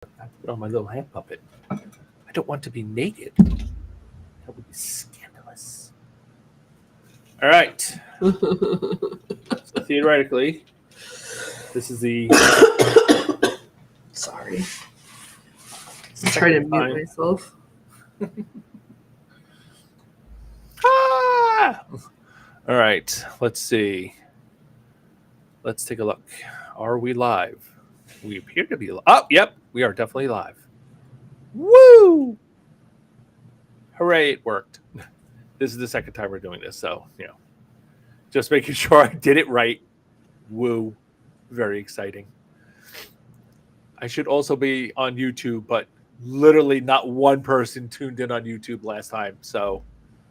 I put on my little hand puppet. I don't want to be naked. That would be scandalous. All right. So theoretically, this is the Sorry. I'm trying to mute myself. Ah! All right. Let's see. Let's take a look. Are we live? We appear to be live. Oh, yep. We are definitely live. Woo! Hooray, it worked. This is the second time we're doing this, so, just making sure I did it right. Woo. Very exciting. I should also be on YouTube, but literally not one person tuned in on YouTube last time, so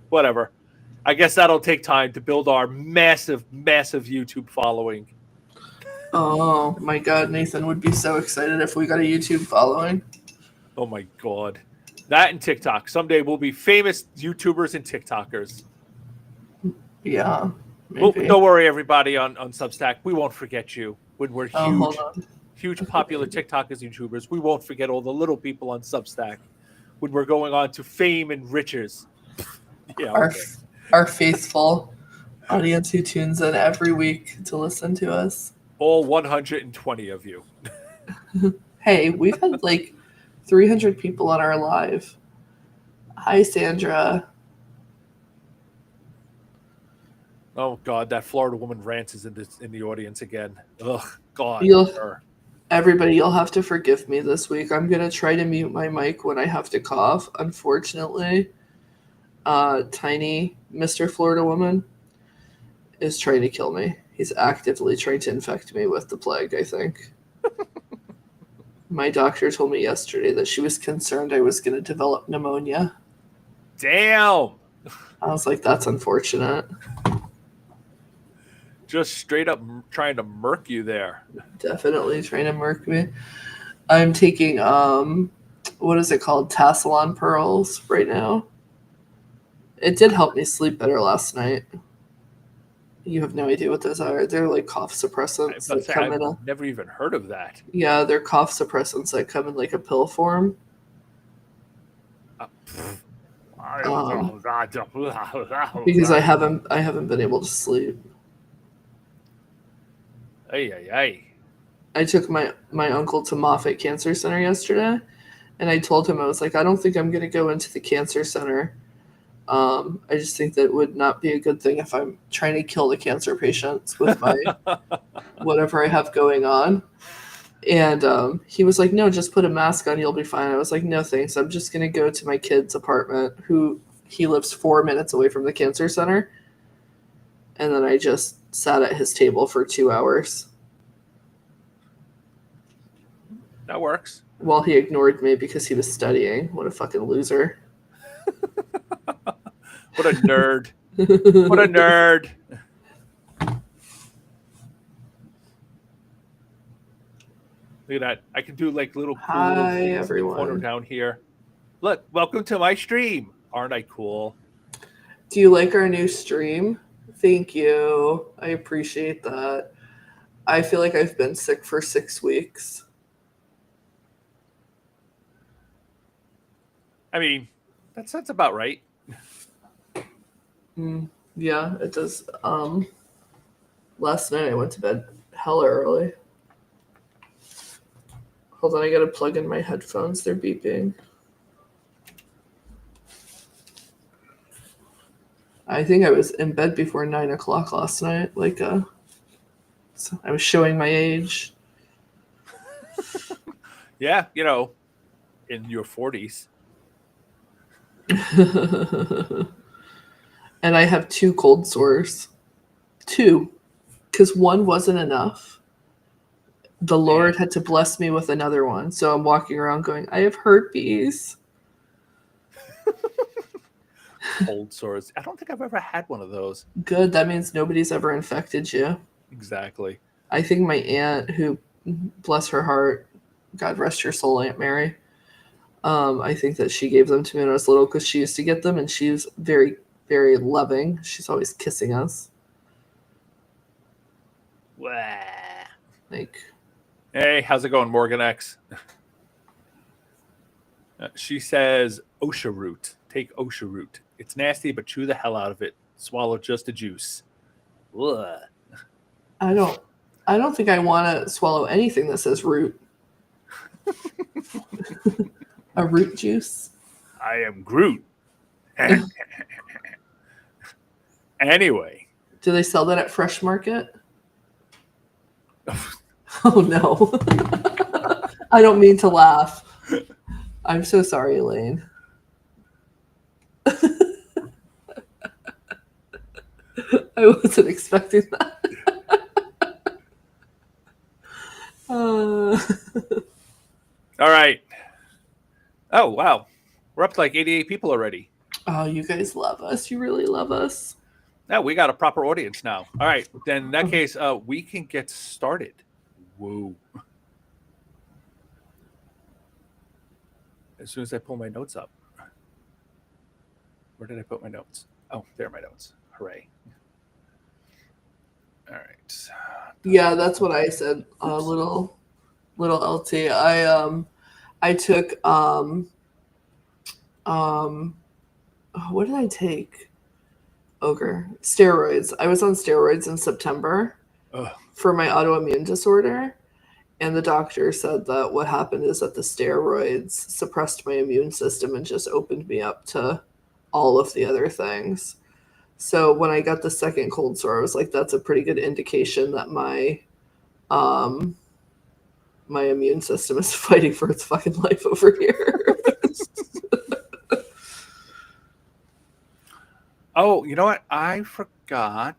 whatever. I guess that'll take time to build our massive, massive YouTube following. Oh my God, Nathan would be so excited if we got a YouTube following. Oh my God. That and TikTok. Someday we'll be famous YouTubers and TikTokers. Yeah. Well, don't worry, everybody on Substack. We won't forget you when we're huge popular TikTokers and YouTubers. We won't forget all the little people on Substack when we're going on to fame and riches. Yeah, our faithful audience who tunes in every week to listen to us. All 120 of you. Hey, we've had like 300 people on our live. Hi, Sandra. Oh God, that Florida woman rants is in the audience again. Ugh, God. Everybody, you'll have to forgive me this week. I'm gonna try to mute my mic when I have to cough. Unfortunately, tiny Mr. Florida woman is trying to kill me. He's actively trying to infect me with the plague, I think. My doctor told me yesterday that she was concerned I was going to develop pneumonia. Damn! I was like, that's unfortunate. Just straight up trying to murk you there. Definitely trying to murk me. I'm taking, what is it called? Tassalon pearls right now. It did help me sleep better last night. You have no idea what those are. They're like cough suppressants. I've never even heard of that. Yeah, they're cough suppressants that come in like a pill form. Because I haven't been able to sleep. I took my uncle to Moffitt Cancer Center yesterday, and I told him, I was like, I don't think I'm going to go into the cancer center. I just think that it would not be a good thing if I'm trying to kill the cancer patients with my whatever I have going on. And he was like, no, just put a mask on. You'll be fine. I was like, no, thanks. I'm just going to go to my kid's apartment, he lives 4 minutes away from the cancer center. And then I just sat at his table for 2 hours. That works. While he ignored me because he was studying. What a fucking loser. What a nerd. What a nerd. Look at that. I can do like little cool Hi, everyone. down here. Look, welcome to my stream. Aren't I cool? Do you like our new stream? Thank you. I appreciate that. I feel like I've been sick for 6 weeks. I mean, that's about right. Yeah, it does. Last night I went to bed hella early. Hold on, I gotta plug in my headphones. They're beeping. I think I was in bed before 9 o'clock last night. So I was showing my age. Yeah, in your 40s. And I have 2 cold sores. 2. Because 1 wasn't enough. The Lord had to bless me with another one. So I'm walking around going, I have herpes. Cold sores. I don't think I've ever had one of those. Good. That means nobody's ever infected you. Exactly. I think my aunt, who, bless her heart, God rest her soul, Aunt Mary, I think that she gave them to me when I was little because she used to get them, and she's very, very loving. She's always kissing us. Hey, how's it going, Morgan X? She says OSHA root. Take OSHA root. It's nasty, but chew the hell out of it. Swallow just the juice. Ugh. I don't think I want to swallow anything that says root. A root juice. I am Groot. Anyway. Do they sell that at Fresh Market? Oh no. I don't mean to laugh. I'm so sorry, Elaine. I wasn't expecting that. All right. Oh, wow. We're up to like 88 people already. Oh, you guys love us. You really love us. Now we got a proper audience now. All right. Then in that case, we can get started. Whoa. As soon as I pull my notes up. Where did I put my notes? Oh, there are my notes. Hooray. All right. Yeah, that's what I said. Little LT. I took what did I take? Ogre. Steroids. I was on steroids in September for my autoimmune disorder. And the doctor said that what happened is that the steroids suppressed my immune system and just opened me up to all of the other things. So when I got the second cold sore, I was like, that's a pretty good indication that my immune system is fighting for its fucking life over here. Oh, you know what? I forgot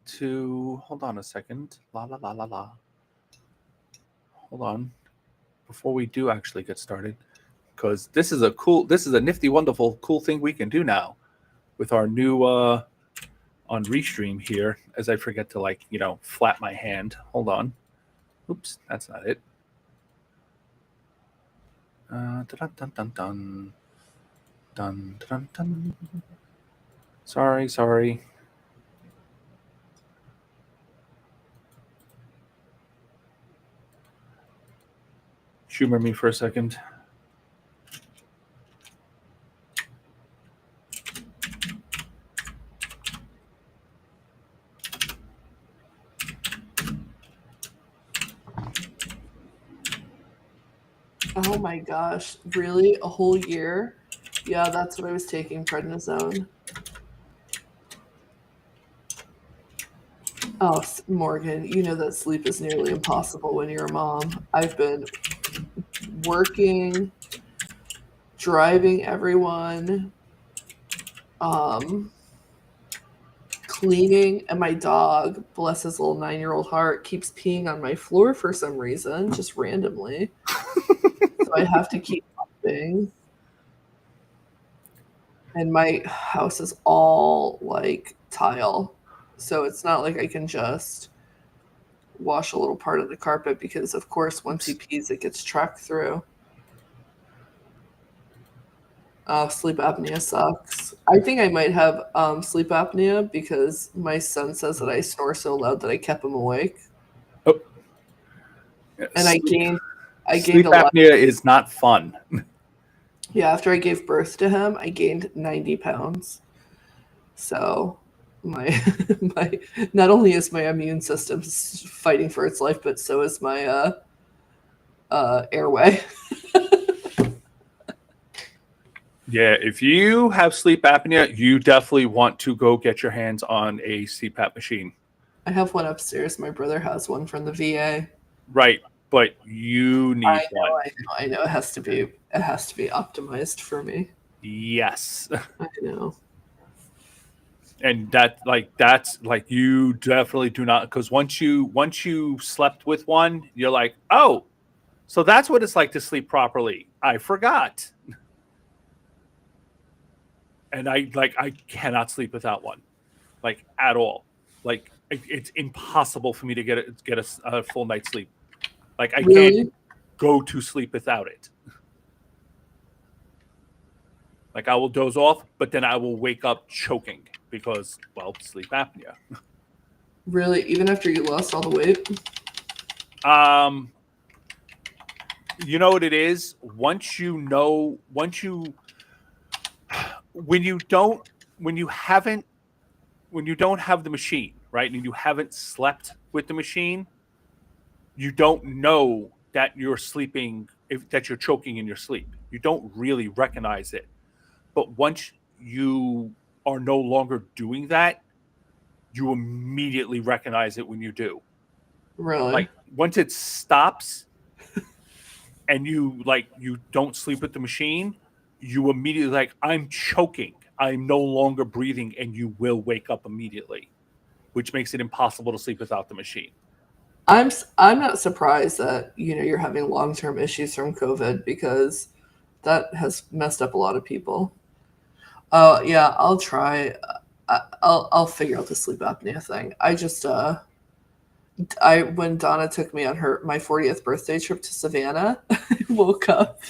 to hold on a second. La la la la la. Hold on. Before we do actually get started, because this is a nifty, wonderful, cool thing we can do now with our new on Restream here. As I forget to flap my hand. Hold on. Oops, that's not it. Dun dun dun dun dun dun dun. Sorry. Humor me for a second. Oh my gosh. Really? A whole year? Yeah, that's what I was taking, prednisone. Oh, Morgan, you know that sleep is nearly impossible when you're a mom. I've been working, driving everyone, cleaning, and my dog, bless his little 9-year-old heart, keeps peeing on my floor for some reason, just randomly. So I have to keep mopping. And my house is all like tile. So it's not like I can just wash a little part of the carpet because, of course, once he pees, it gets tracked through. Sleep apnea sucks. I think I might have sleep apnea because my son says that I snore so loud that I kept him awake. Oh. And I gained sleep a lot. apnea is not fun. Yeah, after I gave birth to him, I gained 90 pounds. So my not only is my immune system fighting for its life, but so is my airway. Yeah, if you have sleep apnea, you definitely want to go get your hands on a CPAP machine. I have one upstairs. My brother has one from the VA. Right, but you need one. I know. It has to be optimized for me. Yes. I know. And that's you definitely do not, because once you slept with one, you're like, oh, so that's what it's like to sleep properly. I forgot. And I cannot sleep without one, like at all. Like it's impossible for me to get a full night's sleep. Like I can't go to sleep without it. Like I will doze off, but then I will wake up choking because, well, sleep apnea. Really, even after you lost all the weight? You know what it is? Once you know, when you don't, when you haven't, when you don't have the machine, right? And you haven't slept with the machine, you don't know that you're sleeping, that you're choking in your sleep. You don't really recognize it. But once you are no longer doing that, you immediately recognize it when you do. Really? Like once it stops and you don't sleep with the machine, you immediately like I'm choking. I'm no longer breathing and you will wake up immediately, which makes it impossible to sleep without the machine. I'm not surprised that you're having long-term issues from COVID because that has messed up a lot of people. Oh yeah, I'll try. I'll figure out the sleep apnea thing. I when Donna took me on my 40th birthday trip to Savannah, I woke up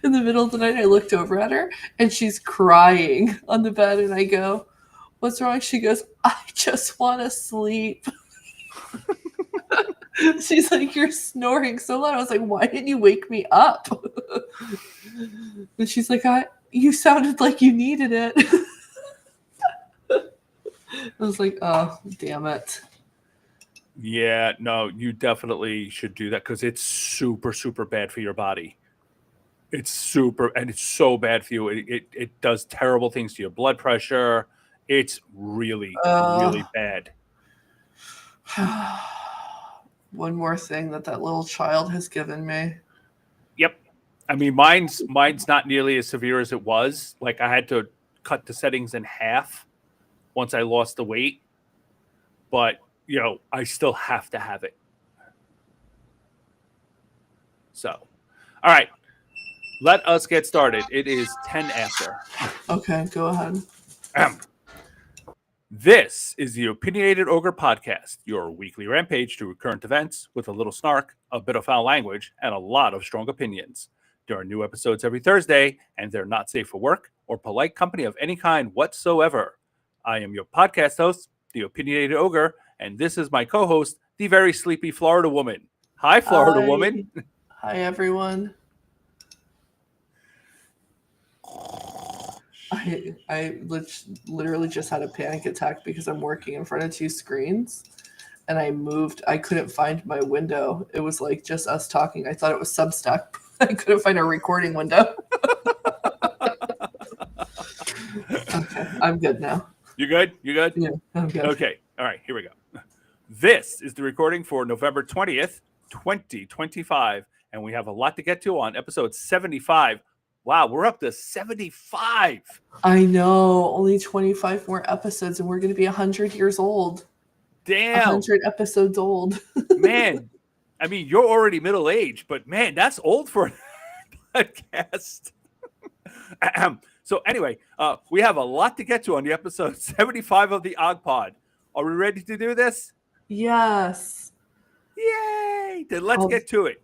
in the middle of the night. I looked over at her and she's crying on the bed, and I go, "What's wrong?" She goes, "I just want to sleep." She's like, "You're snoring so loud." I was like, "Why didn't you wake me up?" And she's like, "You sounded like you needed it." I was like, "Oh, damn it." Yeah, no, you definitely should do that because it's super, super bad for your body. It's super, and it's so bad for you. It does terrible things to your blood pressure. It's really, Uh, really bad. one more thing that little child has given me. Yep. I mean, mine's not nearly as severe as it was. Like I had to cut the settings in half once I lost the weight, but I still have to have it. So, all right, let us get started. It is 10 after. Okay, go ahead. This is the Opinionated Ogre Podcast, your weekly rampage through current events with a little snark, a bit of foul language, and a lot of strong opinions. There are new episodes every Thursday, and they're not safe for work or polite company of any kind whatsoever. I am your podcast host, the Opinionated Ogre, and this is my co-host, the very sleepy Florida woman. Hi, Florida Hi. woman. Hi, everyone. I literally just had a panic attack because I'm working in front of two screens, and I couldn't find my window. It was like just us talking. I thought it was Substack. I couldn't find a recording window. Okay, I'm good now. You good? You good? Yeah, I'm good. Okay. All right, here we go. This is the recording for November 20th, 2025, and we have a lot to get to on episode 75. Wow, we're up to 75. I know, only 25 more episodes, and we're going to be 100 years old. Damn. 100 episodes old. Man, I mean, you're already middle-aged, but man, that's old for a podcast. So anyway, we have a lot to get to on the episode 75 of the Og Pod. Are we ready to do this? Yes. Yay! Then let's get to it.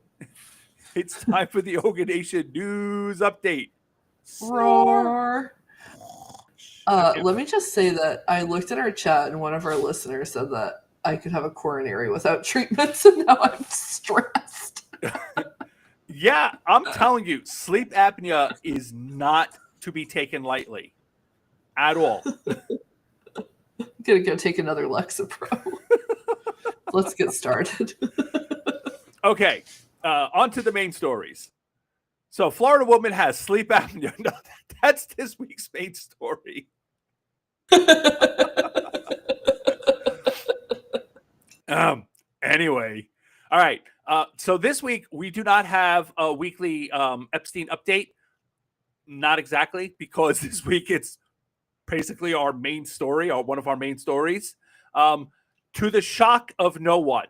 It's time for the Ogre Nation news update. Roar. Let me just say that I looked at our chat and one of our listeners said that I could have a coronary without treatments, and now I'm stressed. Yeah, I'm telling you, sleep apnea is not to be taken lightly at all. I'm going to go take another Lexapro. Let's get started. Okay, on to the main stories. So, Florida woman has sleep apnea. No, that's this week's main story. Anyway, all right. So this week we do not have a weekly Epstein update. Not exactly, because this week it's basically our main story, or one of our main stories. To the shock of no one,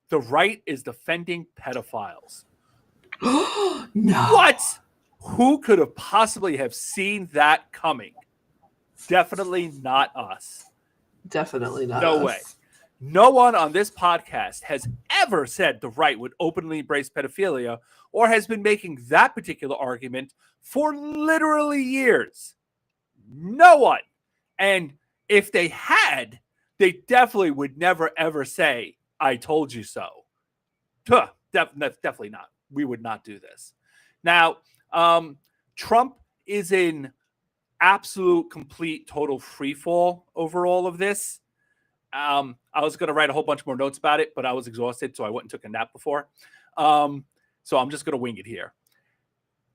the right is defending pedophiles. No. What? Who could have possibly have seen that coming? Definitely not us. Definitely not No us. way. No one on this podcast has ever said the right would openly embrace pedophilia or has been making that particular argument for literally years. No one. And if they had, they definitely would never, ever say, I told you so. Definitely not. we would not do this. Now, Trump is in absolute, complete, total free fall over all of this. I was going to write a whole bunch more notes about it, but I was exhausted, so I went and took a nap before. So I'm just going to wing it here.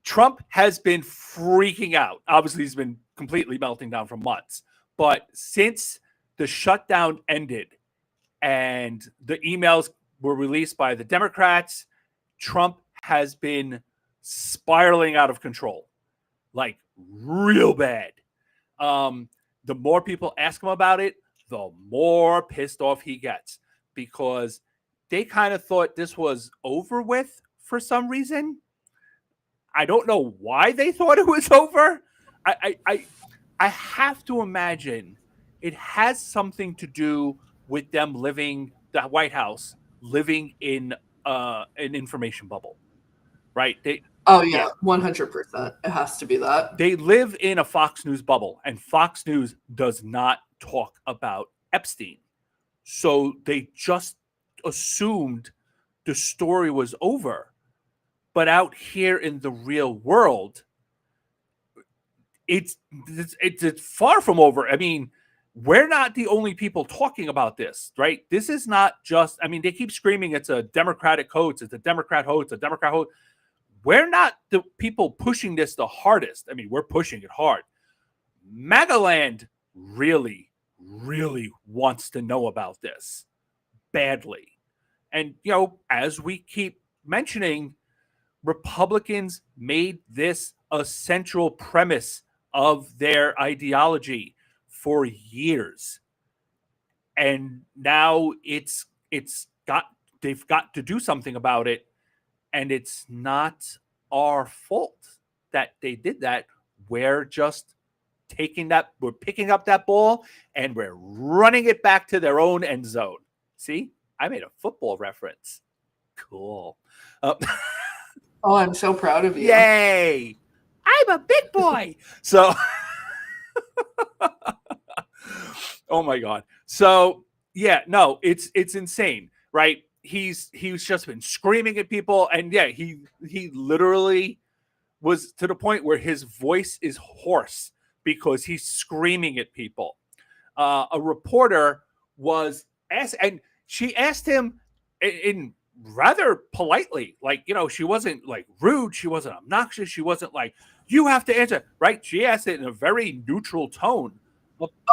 Trump has been freaking out. Obviously, he's been completely melting down for months. But since the shutdown ended and the emails were released by the Democrats, Trump has been spiraling out of control, like real bad. The more people ask him about it, the more pissed off he gets, because they kind of thought this was over with for some reason. I don't know why they thought it was over. I have to imagine it has something to do with them living, the White House living in an information bubble, right? Oh yeah, 100%. It has to be that. They live in a Fox News bubble, and Fox News does not talk about Epstein. So they just assumed the story was over. But out here in the real world, it's far from over. I mean, we're not the only people talking about this, right? This is not just, I mean, they keep screaming it's a Democratic hoax, it's a Democrat hoax, it's a Democrat hoax. We're not the people pushing this the hardest. I mean, we're pushing it hard. Magaland really, really wants to know about this badly. And, you know, as we keep mentioning, Republicans made this a central premise of their ideology for years. And now they've got to do something about it. And it's not our fault that they did that. We're just we're picking up that ball and we're running it back to their own end zone. See, I made a football reference. Cool. Oh, I'm so proud of you. Yay! I'm a big boy. So, oh my God. So yeah, no, it's insane, right? He's just been screaming at people, and yeah, he literally was to the point where his voice is hoarse because he's screaming at people. A reporter was asked, and she asked him in rather politely, like, you know, she wasn't like rude, she wasn't obnoxious, she wasn't like, you have to answer, right? She asked it in a very neutral tone.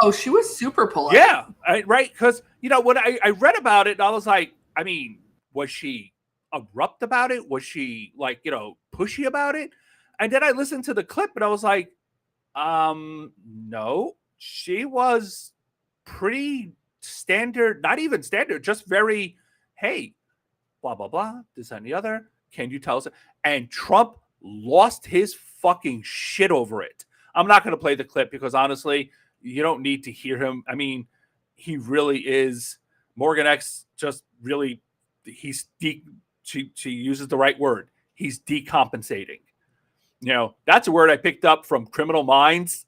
Oh, she was super polite. Yeah, right. Because, you know, when I read about it, I was like, I mean, was she abrupt about it? Was she like, you know, pushy about it? And then I listened to the clip and I was like, no, she was pretty standard, not even standard, just very, hey, blah, blah, blah, this and the other. Can you tell us? And Trump lost his fucking shit over it. I'm not going to play the clip because honestly, you don't need to hear him. I mean, he really is. Morgan X just really, she uses the right word. He's decompensating. You know, that's a word I picked up from Criminal Minds,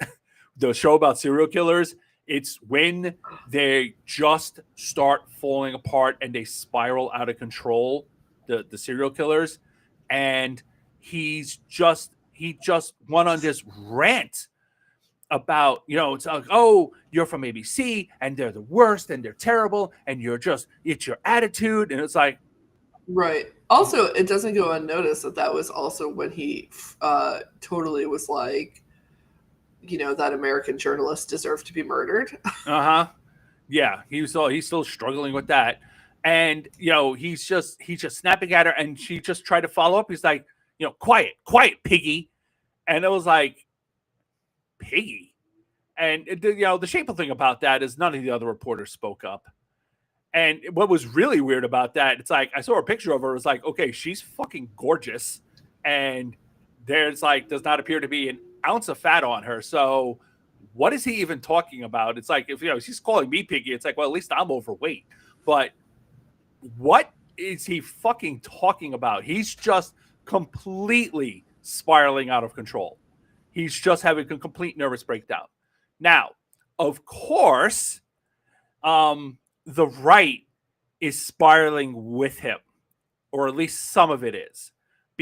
the show about serial killers. It's when they just start falling apart and they spiral out of control, the serial killers. And he just went on this rant about, you know, it's like, oh, you're from ABC and they're the worst and they're terrible and it's your attitude. And it's like, right. Also, it doesn't go unnoticed that was also when he totally was like, you know, that American journalist deserved to be murdered. Yeah, he's still struggling with that. And, you know, he's just snapping at her, and she just tried to follow up. He's like, you know, quiet, piggy. And it was like, piggy. And, you know, the shameful thing about that is none of the other reporters spoke up. And what was really weird about that, it's like, I saw a picture of her. It was like, okay, she's fucking gorgeous. And does not appear to be an ounce of fat on her. So what is he even talking about? It's like, if, you know, she's calling me piggy, it's like, well, at least I'm overweight. But what is he fucking talking about? He's just completely spiraling out of control. He's just having a complete nervous breakdown. Now, of course, the right is spiraling with him, or at least some of it is.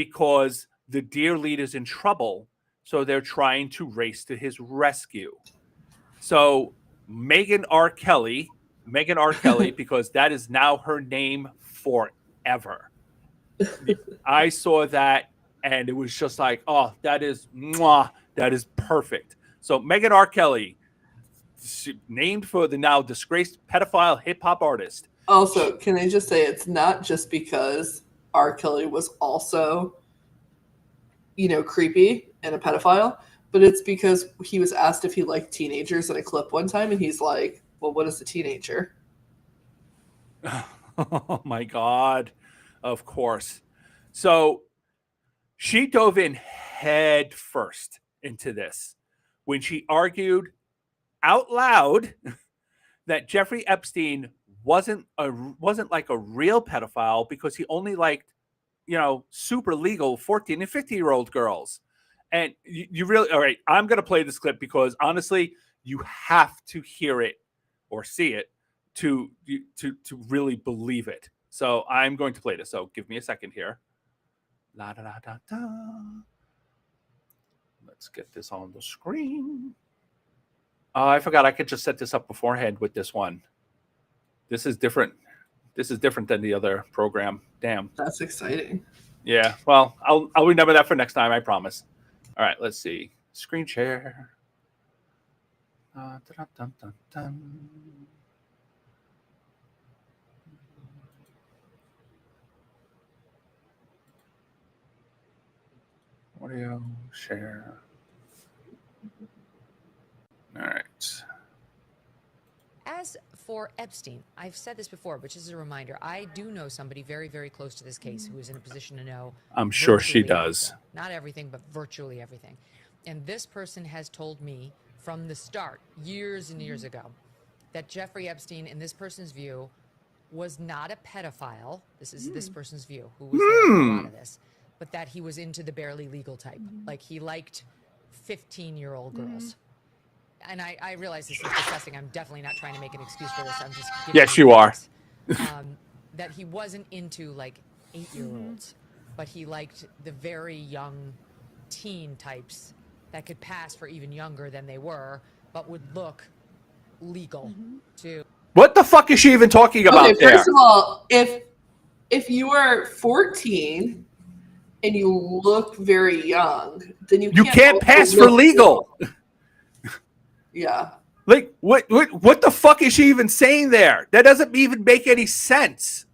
because the dear leader's in trouble, so they're trying to race to his rescue. So Megan R. Kelly, because that is now her name forever. I saw that and it was just like, oh, that is perfect. So Megan R. Kelly, named for the now disgraced pedophile hip hop artist. Also, can I just say it's not just because R. Kelly was also, creepy and a pedophile, but it's because he was asked if he liked teenagers in a clip one time, and he's like, well, what is a teenager? Oh my God. Of course. So she dove in head first into this when she argued out loud that Jeffrey Epstein wasn't like a real pedophile because he only liked, super legal 14 and 50-year-old girls. And you really, all right, I'm going to play this clip because honestly, you have to hear it or see it to really believe it. So I'm going to play this. So give me a second here. La da da da da. Let's get this on the screen. I forgot I could just set this up beforehand with this one. This is different. This is different than the other program. Damn. That's exciting. Yeah. Well, I'll remember that for next time. I promise. All right. Let's see. Screen share. Dun, dun, dun, dun. Audio share. All right. As for Epstein, I've said this before, but just as a reminder, I do know somebody very, very close to this case who is in a position to know. I'm sure she does. Everything. Not everything, but virtually everything. And this person has told me from the start, years and years ago, that Jeffrey Epstein, in this person's view, was not a pedophile. This is this person's view, who was there for a lot of this, but that he was into the barely legal type. Like he liked 15-year-old girls. And I realize this is disgusting. I'm definitely not trying to make an excuse for this. I'm just giving yes, you are. That he wasn't into like 8-year-olds, but he liked the very young teen types that could pass for even younger than they were, but would look legal to. What the fuck is she even talking about there? First of all, if you are 14 and you look very young, then you can't pass for legal. Yeah. Like what the fuck is she even saying there? That doesn't even make any sense.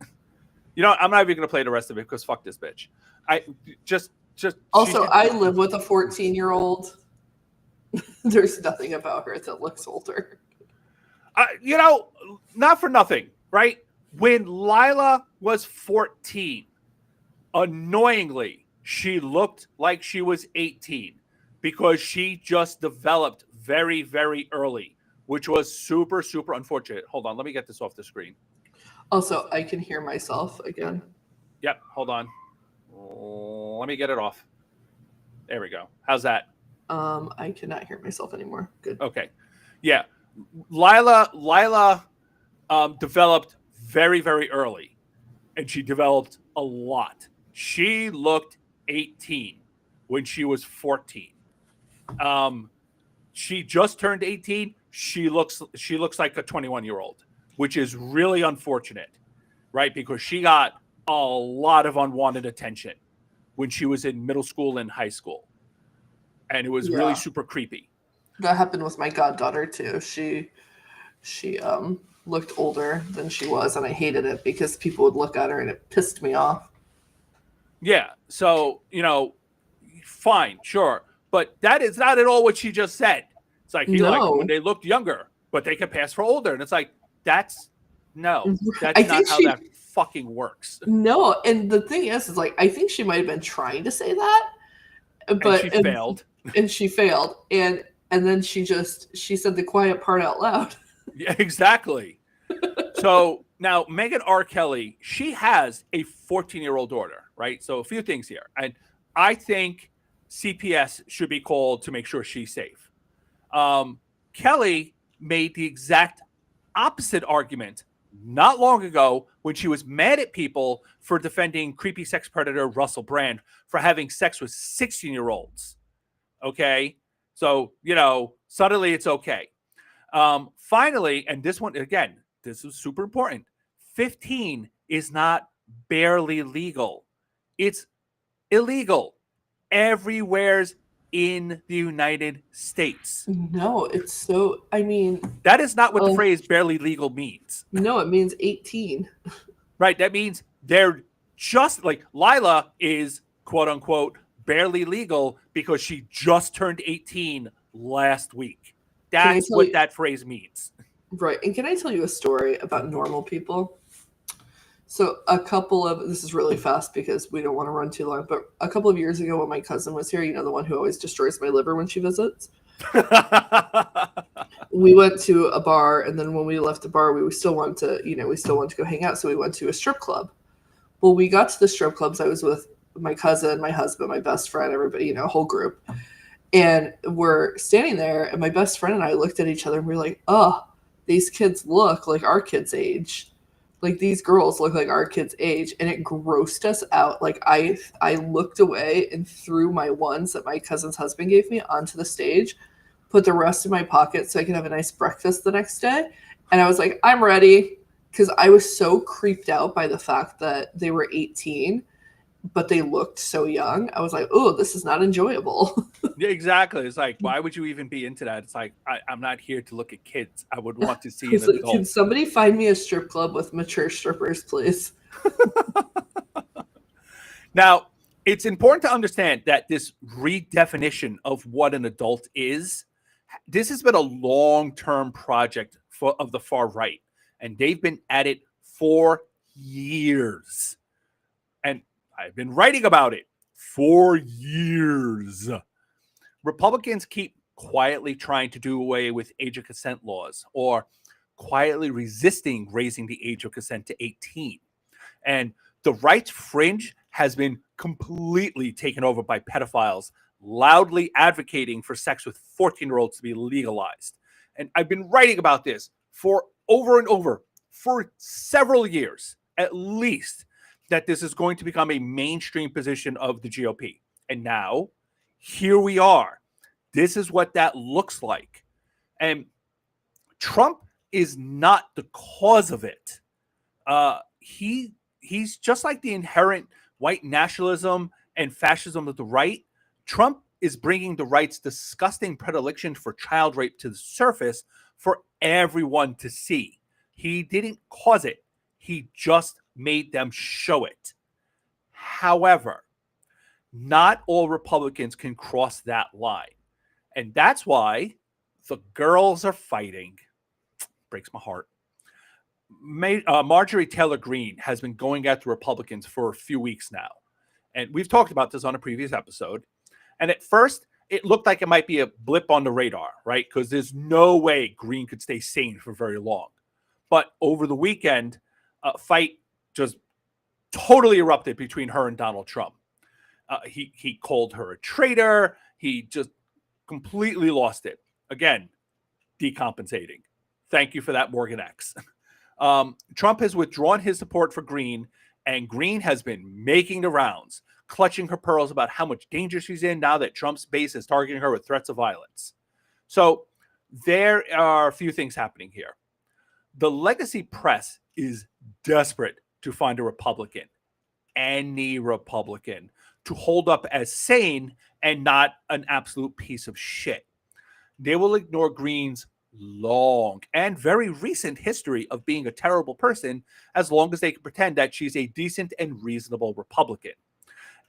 I'm not even gonna play the rest of it because fuck this bitch. I just also I live with a 14-year-old. There's nothing about her that looks older. Not for nothing, right? When Lila was 14, annoyingly, she looked like she was 18 because she just developed very, very early, which was super, super unfortunate. Hold on. Let me get this off the screen. Also, I can hear myself again. Yep. Hold on. Let me get it off. There we go. How's that? I cannot hear myself anymore. Good. Okay. Yeah. Lila developed very, very early, and she developed a lot. She looked 18 when she was 14. She just turned 18. She looks like a 21-year-old, which is really unfortunate, right? Because she got a lot of unwanted attention when she was in middle school and high school. And it was really super creepy. That happened with my goddaughter too. She looked older than she was, and I hated it because people would look at her and it pissed me off. Yeah. So, fine, sure. But that is not at all what she just said. It's like, when they looked younger, but they could pass for older. And it's like, that's not how that fucking works. No, and the thing is like, I think she might have been trying to say that, but she failed. And she failed. And then she said the quiet part out loud. Yeah, exactly. So now Megan R. Kelly, she has a 14-year-old daughter, right? So a few things here. And I think CPS should be called to make sure she's safe. Kelly made the exact opposite argument not long ago when she was mad at people for defending creepy sex predator Russell Brand for having sex with 16-year-olds. Okay? So, suddenly it's okay. Finally, and this one, again, this is super important. 15 is not barely legal. It's illegal everywhere's in the United States. No, it's so. I mean, that is not what the phrase barely legal means. No, it means 18. Right. That means they're just like Lila is quote unquote barely legal because she just turned 18 last week. That's what that phrase means. Right. And can I tell you a story about normal people? So this is really fast because we don't want to run too long, but a couple of years ago when my cousin was here, the one who always destroys my liver when she visits, we went to a bar, and then when we left the bar, we still want to go hang out, so we went to a strip club. Well, we got to the strip clubs. I was with my cousin, my husband, my best friend, everybody, a whole group. And we're standing there, and my best friend and I looked at each other, and we were like, oh, these kids look like our kids' age. Like, these girls look like our kids' age. And it grossed us out. Like, I looked away and threw my ones that my cousin's husband gave me onto the stage, put the rest in my pocket so I could have a nice breakfast the next day. And I was like, I'm ready. Because I was so creeped out by the fact that they were 18, but they looked so young. I was like, oh, this is not enjoyable. Yeah, exactly. It's like, why would you even be into that? It's like, I'm not here to look at kids. I would want to see an adult. Can somebody find me a strip club with mature strippers, please? Now, it's important to understand that this redefinition of what an adult is, this has been a long-term project of the far right. And they've been at it for years. And I've been writing about it for years. Republicans keep quietly trying to do away with age of consent laws or quietly resisting raising the age of consent to 18. And the right fringe has been completely taken over by pedophiles, loudly advocating for sex with 14-year-olds to be legalized. And I've been writing about this for over and over for several years, at least, that this is going to become a mainstream position of the GOP. And now, here we are. This is what that looks like. And Trump is not the cause of it. He's just like the inherent white nationalism and fascism of the right. Trump is bringing the right's disgusting predilection for child rape to the surface for everyone to see. He didn't cause it. He just made them show it. However, not all Republicans can cross that line. And that's why the girls are fighting. Breaks my heart. Marjorie Taylor Greene has been going at the Republicans for a few weeks now. And we've talked about this on a previous episode. And at first, it looked like it might be a blip on the radar, right? Because there's no way Greene could stay sane for very long. But over the weekend, a fight just totally erupted between her and Donald Trump. He called her a traitor. He just completely lost it. Again, decompensating. Thank you for that, Morgan X. Trump has withdrawn his support for Greene, and Greene has been making the rounds, clutching her pearls about how much danger she's in now that Trump's base is targeting her with threats of violence. So there are a few things happening here. The legacy press is desperate to find a Republican, any Republican, to hold up as sane and not an absolute piece of shit. They will ignore Greene's long and very recent history of being a terrible person as long as they can pretend that she's a decent and reasonable Republican.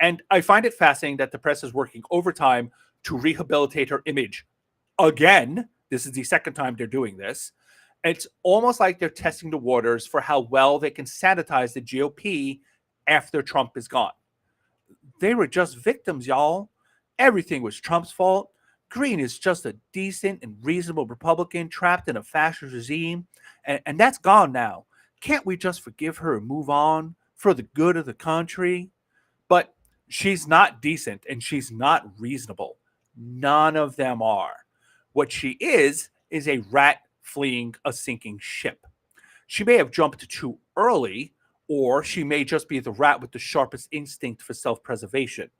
And I find it fascinating that the press is working overtime to rehabilitate her image again. This is the second time they're doing this. It's almost like they're testing the waters for how well they can sanitize the GOP after Trump is gone. They were just victims, y'all. Everything was Trump's fault. Greene is just a decent and reasonable Republican trapped in a fascist regime, and that's gone now. Can't we just forgive her and move on for the good of the country? But she's not decent and she's not reasonable. None of them are. What she is a rat fleeing a sinking ship. She may have jumped too early, or she may just be the rat with the sharpest instinct for self-preservation.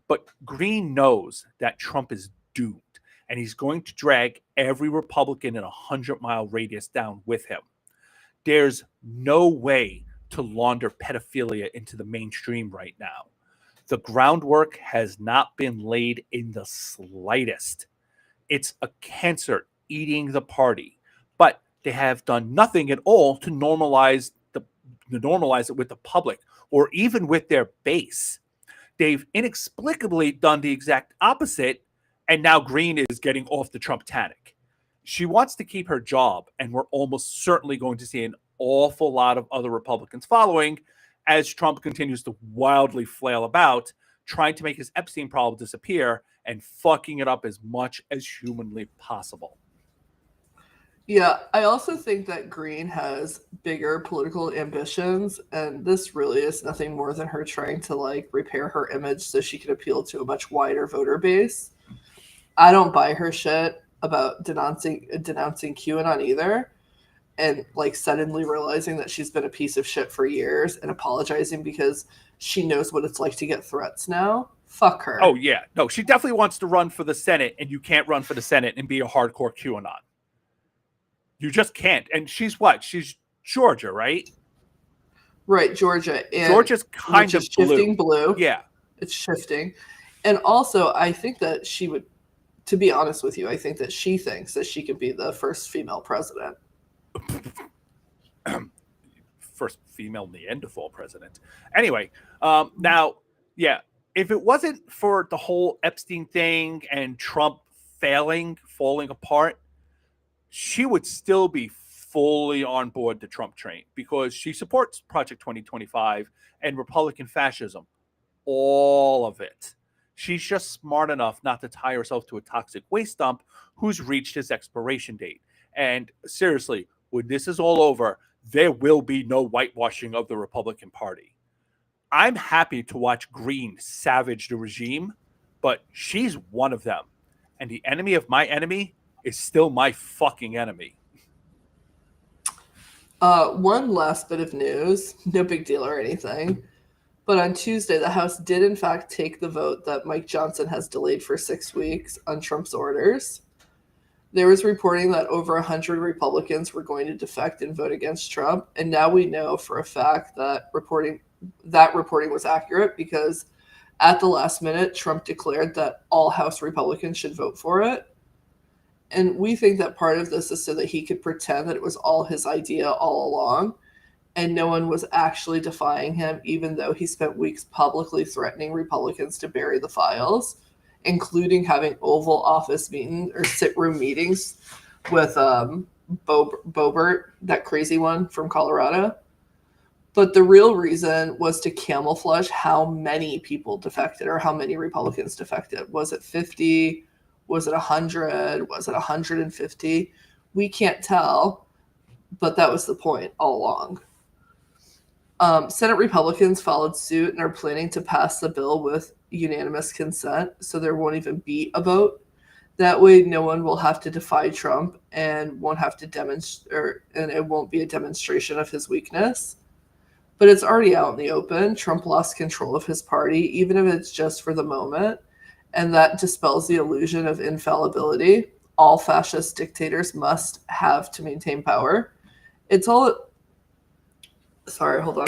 But Green knows that Trump is doomed, and he's going to drag every Republican in a 100-mile radius down with him. There's no way to launder pedophilia into the mainstream right now. The groundwork has not been laid in the slightest. It's a cancer eating the party, but they have done nothing at all to normalize it with the public or even with their base. They've inexplicably done the exact opposite, and now Green is getting off the Trump-tanic. She wants to keep her job, and we're almost certainly going to see an awful lot of other Republicans following as Trump continues to wildly flail about, trying to make his Epstein problem disappear and fucking it up as much as humanly possible. Yeah, I also think that Green has bigger political ambitions, and this really is nothing more than her trying to like repair her image so she can appeal to a much wider voter base. I don't buy her shit about denouncing QAnon either, and like suddenly realizing that she's been a piece of shit for years and apologizing because she knows what it's like to get threats now. Fuck her. Oh yeah, no, she definitely wants to run for the Senate, and you can't run for the Senate and be a hardcore QAnon. You just can't. And she's what? She's Georgia, right? Right, Georgia. And Georgia's kind of shifting blue. Yeah. It's shifting. And also, I think that she would, to be honest with you, I think that she thinks that she could be the first female president. First female Neanderthal president. Anyway, now, yeah, if it wasn't for the whole Epstein thing and Trump falling apart, she would still be fully on board the Trump train because she supports Project 2025 and Republican fascism, all of it. She's just smart enough not to tie herself to a toxic waste dump who's reached his expiration date. And seriously, when this is all over, there will be no whitewashing of the Republican Party. I'm happy to watch Green savage the regime, but she's one of them. And the enemy of my enemy is still my fucking enemy. One last bit of news, no big deal or anything, but on Tuesday, the House did in fact take the vote that Mike Johnson has delayed for 6 weeks on Trump's orders. There was reporting that over 100 Republicans were going to defect and vote against Trump, and now we know for a fact that reporting was accurate because at the last minute, Trump declared that all House Republicans should vote for it. And we think that part of this is so that he could pretend that it was all his idea all along and no one was actually defying him, even though he spent weeks publicly threatening Republicans to bury the files, including having Oval Office meetings or sit-room meetings with Boebert, that crazy one from Colorado. But the real reason was to camouflage how many people defected or how many Republicans defected. Was it 50? Was it 100? Was it 150? We can't tell, but that was the point all along. Senate Republicans followed suit and are planning to pass the bill with unanimous consent, so there won't even be a vote. That way, no one will have to defy Trump and won't have to demonstrate, and it won't be a demonstration of his weakness. But it's already out in the open. Trump lost control of his party, even if it's just for the moment. And that dispels the illusion of infallibility. All fascist dictators must have to maintain power. It's all... Sorry, hold on.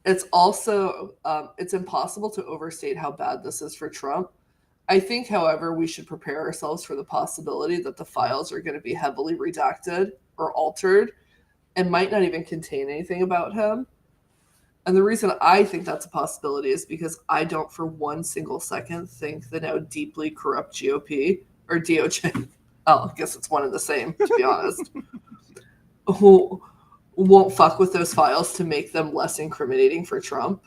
It's also... it's impossible to overstate how bad this is for Trump. I think, however, we should prepare ourselves for the possibility that the files are going to be heavily redacted or altered and might not even contain anything about him. And the reason I think that's a possibility is because I don't for one single second think the now deeply corrupt GOP or DOJ, oh, I guess it's one and the same, to be honest, who won't fuck with those files to make them less incriminating for Trump.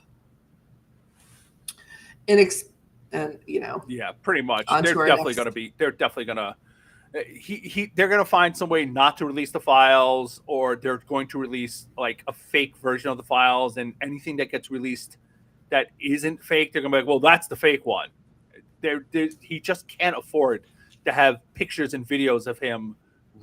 And you know, yeah, pretty much. They're definitely going to they're going to find some way not to release the files, or they're going to release like a fake version of the files, and anything that gets released that isn't fake, they're going to be like, well, that's the fake one. He just can't afford to have pictures and videos of him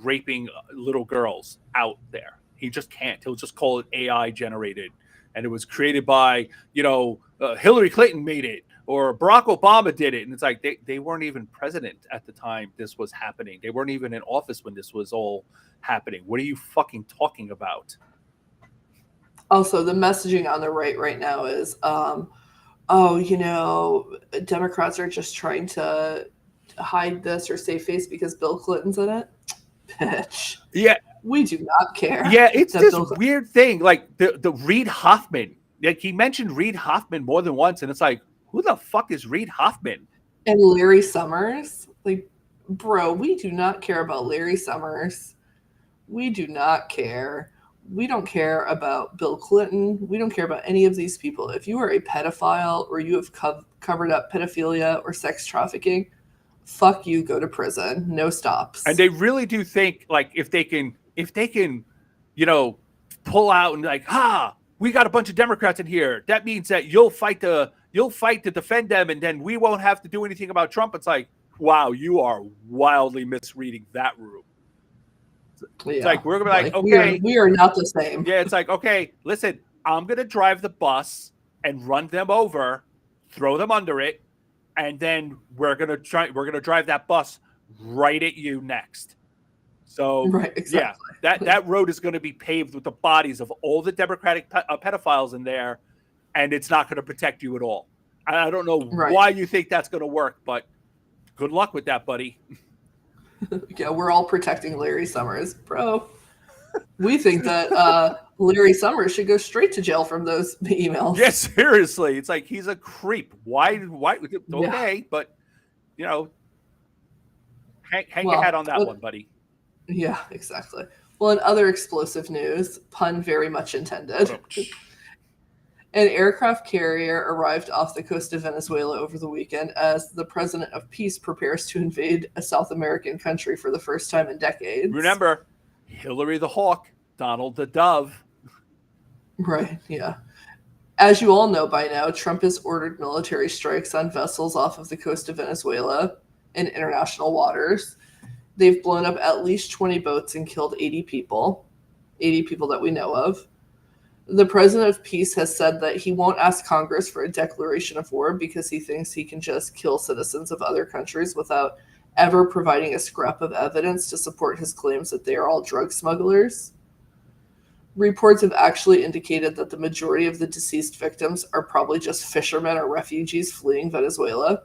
raping little girls out there. He just can't. He'll just call it AI generated, and it was created by Hillary Clinton made it or Barack Obama did it, and it's like they weren't even president at the time this was happening. They weren't even in office when this was all happening. What are you fucking talking about? Also, the messaging on the right now is, Democrats are just trying to hide this or save face because Bill Clinton's in it. Bitch. Yeah. We do not care. Yeah, it's this weird thing. Like the Reid Hoffman. Like he mentioned Reid Hoffman more than once, and it's like, who the fuck is Reid Hoffman? And Larry Summers. Like, bro, we do not care about Larry Summers. We do not care. We don't care about Bill Clinton. We don't care about any of these people. If you are a pedophile or you have covered up pedophilia or sex trafficking, fuck you, go to prison. No stops. And they really do think like if they can, pull out and like, we got a bunch of Democrats in here. That means that you'll fight to defend them, and then we won't have to do anything about Trump. It's like, wow, you are wildly misreading that room. It's like we're gonna be like okay, we are not the same. Yeah, it's like, okay, listen, I'm gonna drive the bus and run them over, throw them under it, and then we're gonna drive that bus right at you next. So right, exactly. Yeah, that road is going to be paved with the bodies of all the Democratic pedophiles in there, and it's not going to protect you at all. I don't know why you think that's going to work, but good luck with that, buddy. Yeah, we're all protecting Larry Summers, bro. We think that Larry Summers should go straight to jail from those emails. Yeah, seriously, it's like he's a creep. Why? Okay, but hang your hat on that one, buddy. Yeah, exactly. Well, in other explosive news, pun very much intended. An aircraft carrier arrived off the coast of Venezuela over the weekend as the president of peace prepares to invade a South American country for the first time in decades. Remember, Hillary the Hawk, Donald the Dove. Right, yeah. As you all know by now, Trump has ordered military strikes on vessels off of the coast of Venezuela in international waters. They've blown up at least 20 boats and killed 80 people that we know of. The president of peace has said that he won't ask Congress for a declaration of war because he thinks he can just kill citizens of other countries without ever providing a scrap of evidence to support his claims that they are all drug smugglers. Reports have actually indicated that the majority of the deceased victims are probably just fishermen or refugees fleeing Venezuela.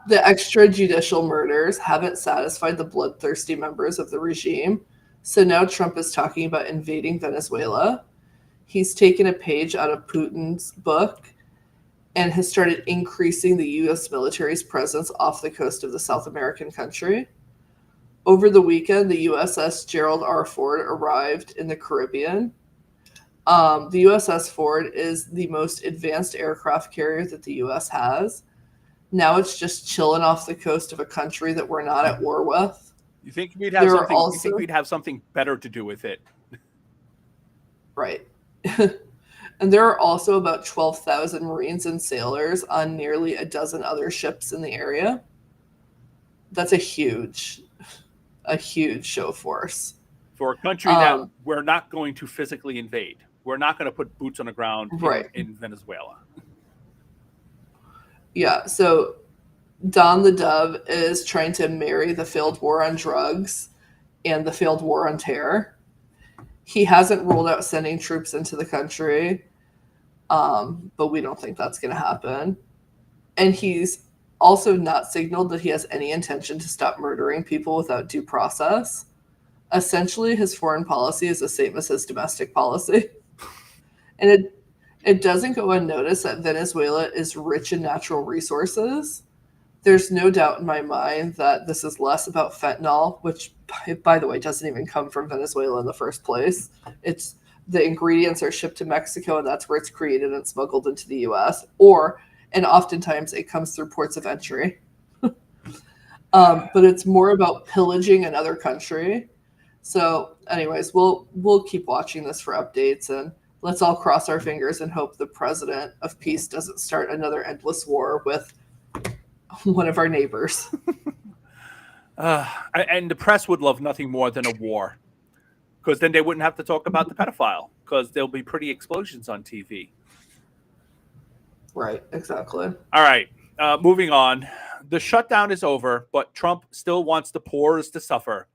The extrajudicial murders haven't satisfied the bloodthirsty members of the regime, so now Trump is talking about invading Venezuela. He's taken a page out of Putin's book and has started increasing the U.S. military's presence off the coast of the South American country. Over the weekend, the USS Gerald R. Ford arrived in the Caribbean. The USS Ford is the most advanced aircraft carrier that the U.S. has. Now it's just chilling off the coast of a country that we're not at war with. You think we'd have something? You think we'd have something better to do with it? Right. And there are also about 12,000 Marines and sailors on nearly a dozen other ships in the area. That's a huge show of force. For a country that we're not going to physically invade. We're not going to put boots on the ground in Venezuela. Yeah, so Don the Dove is trying to marry the failed war on drugs and the failed war on terror. He hasn't ruled out sending troops into the country, but we don't think that's going to happen. And he's also not signaled that he has any intention to stop murdering people without due process. Essentially, his foreign policy is the same as his domestic policy. And it doesn't go unnoticed that Venezuela is rich in natural resources. There's no doubt in my mind that this is less about fentanyl, which, by the way, doesn't even come from Venezuela in the first place. It's the ingredients are shipped to Mexico, and that's where it's created and smuggled into the U.S. And oftentimes it comes through ports of entry. But it's more about pillaging another country. So, anyways, we'll keep watching this for updates, and let's all cross our fingers and hope the president of peace doesn't start another endless war with one of our neighbors. And the press would love nothing more than a war, because then they wouldn't have to talk about the pedophile, because there'll be pretty explosions on TV. Right, exactly. All right, moving on. The shutdown is over, but Trump still wants the poor to suffer.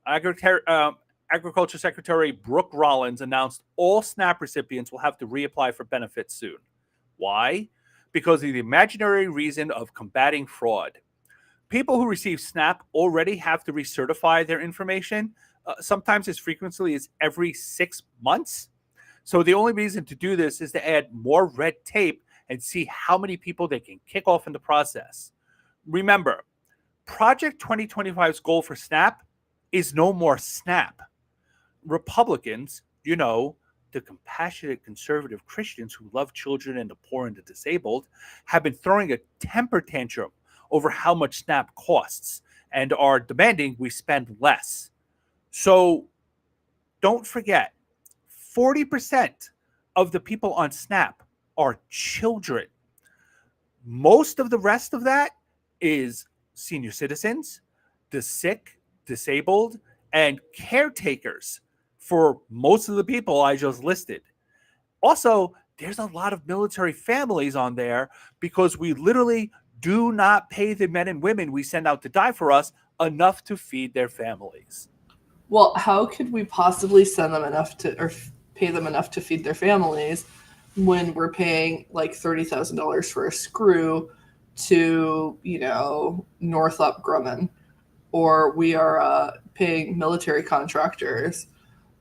Agriculture Secretary Brooke Rollins announced all SNAP recipients will have to reapply for benefits soon. Why? Because of the imaginary reason of combating fraud. People who receive SNAP already have to recertify their information, sometimes as frequently as every 6 months. So the only reason to do this is to add more red tape and see how many people they can kick off in the process. Remember, Project 2025's goal for SNAP is no more SNAP. Republicans, the compassionate conservative Christians who love children and the poor and the disabled, have been throwing a temper tantrum over how much SNAP costs and are demanding we spend less. So don't forget, 40% of the people on SNAP are children. Most of the rest of that is senior citizens, the sick, disabled, and caretakers for most of the people I just listed. Also, there's a lot of military families on there because we literally do not pay the men and women we send out to die for us enough to feed their families. Well, how could we possibly send them enough or pay them enough to feed their families when we're paying like $30,000 for a screw to, Northrop Grumman, or we are paying military contractors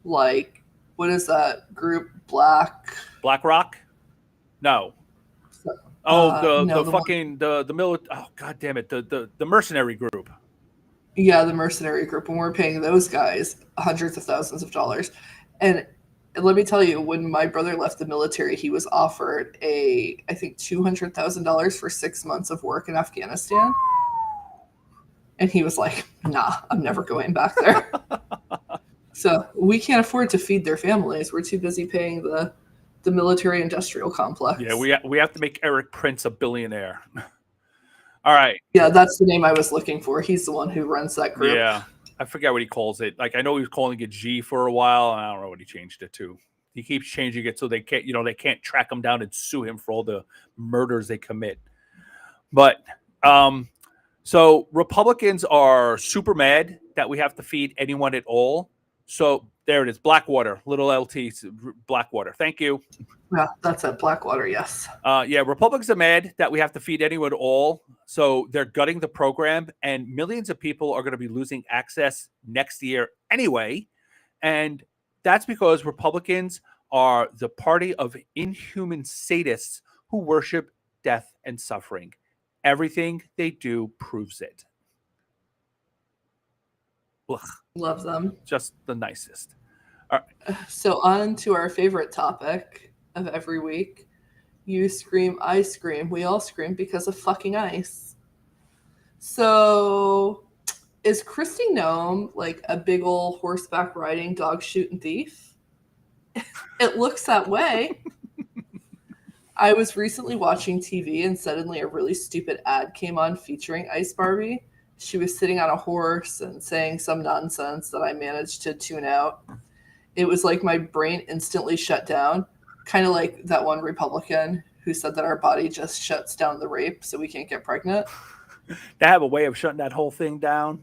like, what is that group? BlackRock? No. The military. Oh, God damn it. The mercenary group. Yeah, the mercenary group. And we're paying those guys hundreds of thousands of dollars. And let me tell you, when my brother left the military, he was offered I think $200,000 for 6 months of work in Afghanistan. And he was like, nah, I'm never going back there. So we can't afford to feed their families. We're too busy paying the military industrial complex. Yeah, we have to make Eric Prince a billionaire. All right. Yeah, that's the name I was looking for. He's the one who runs that group. Yeah, I forget what he calls it. Like, I know he was calling it G for a while, and I don't know what he changed it to. He keeps changing it so they can't track him down and sue him for all the murders they commit. But so Republicans are super mad that we have to feed anyone at all. So there it is, Blackwater, little LT, Blackwater. Thank you. Yeah, that's at Blackwater, yes. Republicans are mad that we have to feed anyone at all. So they're gutting the program, and millions of people are going to be losing access next year anyway. And that's because Republicans are the party of inhuman sadists who worship death and suffering. Everything they do proves it. Ugh. Love them. Just the nicest. All right. So on to our favorite topic of every week. You scream, I scream. We all scream because of fucking ice. So is Kristi Noem like a big old horseback riding, dog shooting thief? It looks that way. I was recently watching TV and suddenly a really stupid ad came on featuring Ice Barbie. She was sitting on a horse and saying some nonsense that I managed to tune out. It was like my brain instantly shut down, kind of like that one Republican who said that our body just shuts down the rape so we can't get pregnant. They have a way of shutting that whole thing down.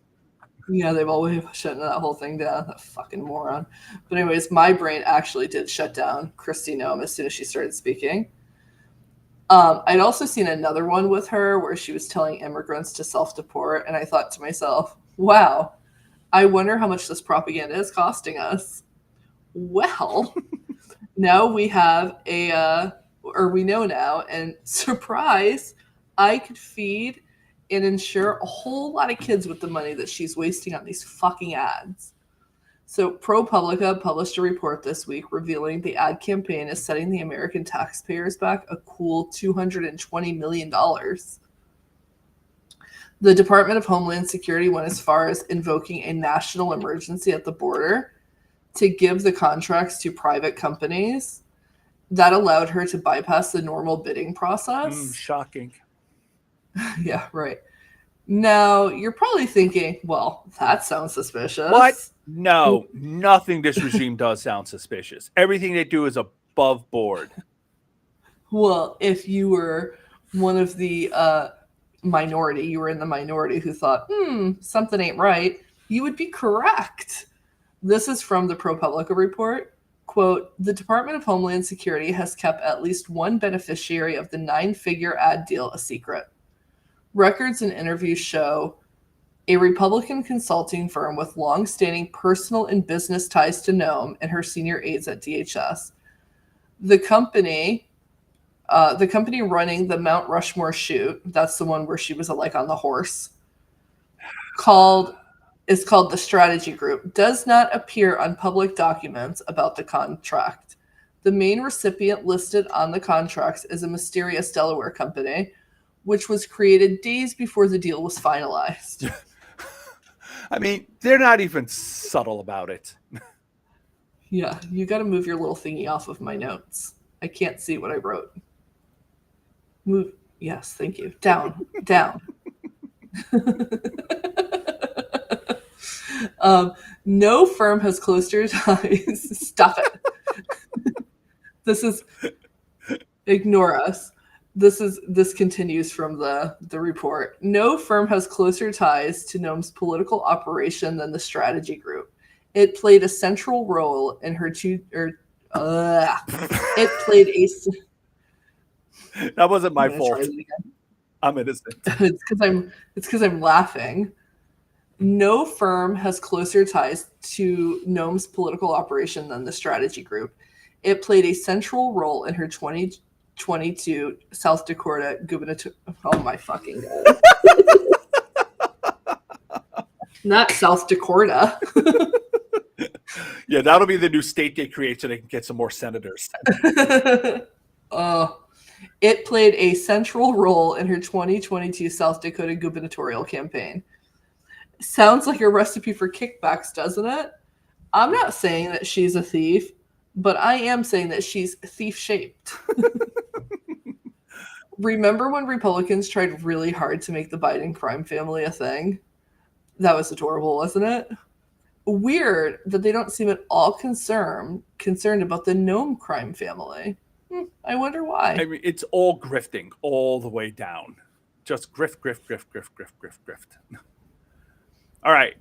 Yeah, they've always shutting that whole thing down. That fucking moron. But anyways, my brain actually did shut down Kristi Noem as soon as she started speaking. I'd also seen another one with her where she was telling immigrants to self-deport, and I thought to myself, wow, I wonder how much this propaganda is costing us. Well, now we have we know now, and surprise, I could feed and insure a whole lot of kids with the money that she's wasting on these fucking ads. So ProPublica published a report this week revealing the ad campaign is setting the American taxpayers back a cool $220 million. The Department of Homeland Security went as far as invoking a national emergency at the border to give the contracts to private companies. That allowed her to bypass the normal bidding process. Shocking. Yeah, right. Now, you're probably thinking, well, that sounds suspicious. What? No, nothing this regime does sounds suspicious. Everything they do is above board. Well, if you were one of the minority, you were in the minority who thought, something ain't right, you would be correct. This is from the ProPublica report. Quote, the Department of Homeland Security has kept at least one beneficiary of the 9-figure ad deal a secret. Records and interviews show a Republican consulting firm with long-standing personal and business ties to Noam and her senior aides at DHS. The company running the Mount Rushmore shoot, that's the one where she was like on the horse, is called the Strategy Group, does not appear on public documents about the contract. The main recipient listed on the contracts is a mysterious Delaware company, which was created days before the deal was finalized. I mean, they're not even subtle about it. Yeah, you got to move your little thingy off of my notes. I can't see what I wrote. Move. Yes, thank you. Down. No firm has closer ties. Stop it. This is ignore us. This continues from the report. No firm has closer ties to Noam's political operation than the Strategy Group. It played a central role in her it played a. That wasn't my fault. I'm innocent. It's because I'm laughing. No firm has closer ties to Noam's political operation than the Strategy Group. It played a central role in her 2022 South Dakota gubernatorial. Oh my fucking god! Not South Dakota. Yeah, that'll be the new state they create so they can get some more senators. It played a central role in her 2022 South Dakota gubernatorial campaign. Sounds like a recipe for kickbacks, doesn't it? I'm not saying that she's a thief, but I am saying that she's thief-shaped. Remember when Republicans tried really hard to make the Biden crime family a thing? That was adorable, wasn't it? Weird that they don't seem at all concerned about the Noam crime family. I wonder why. I mean, it's all grifting all the way down. Just grift. All right.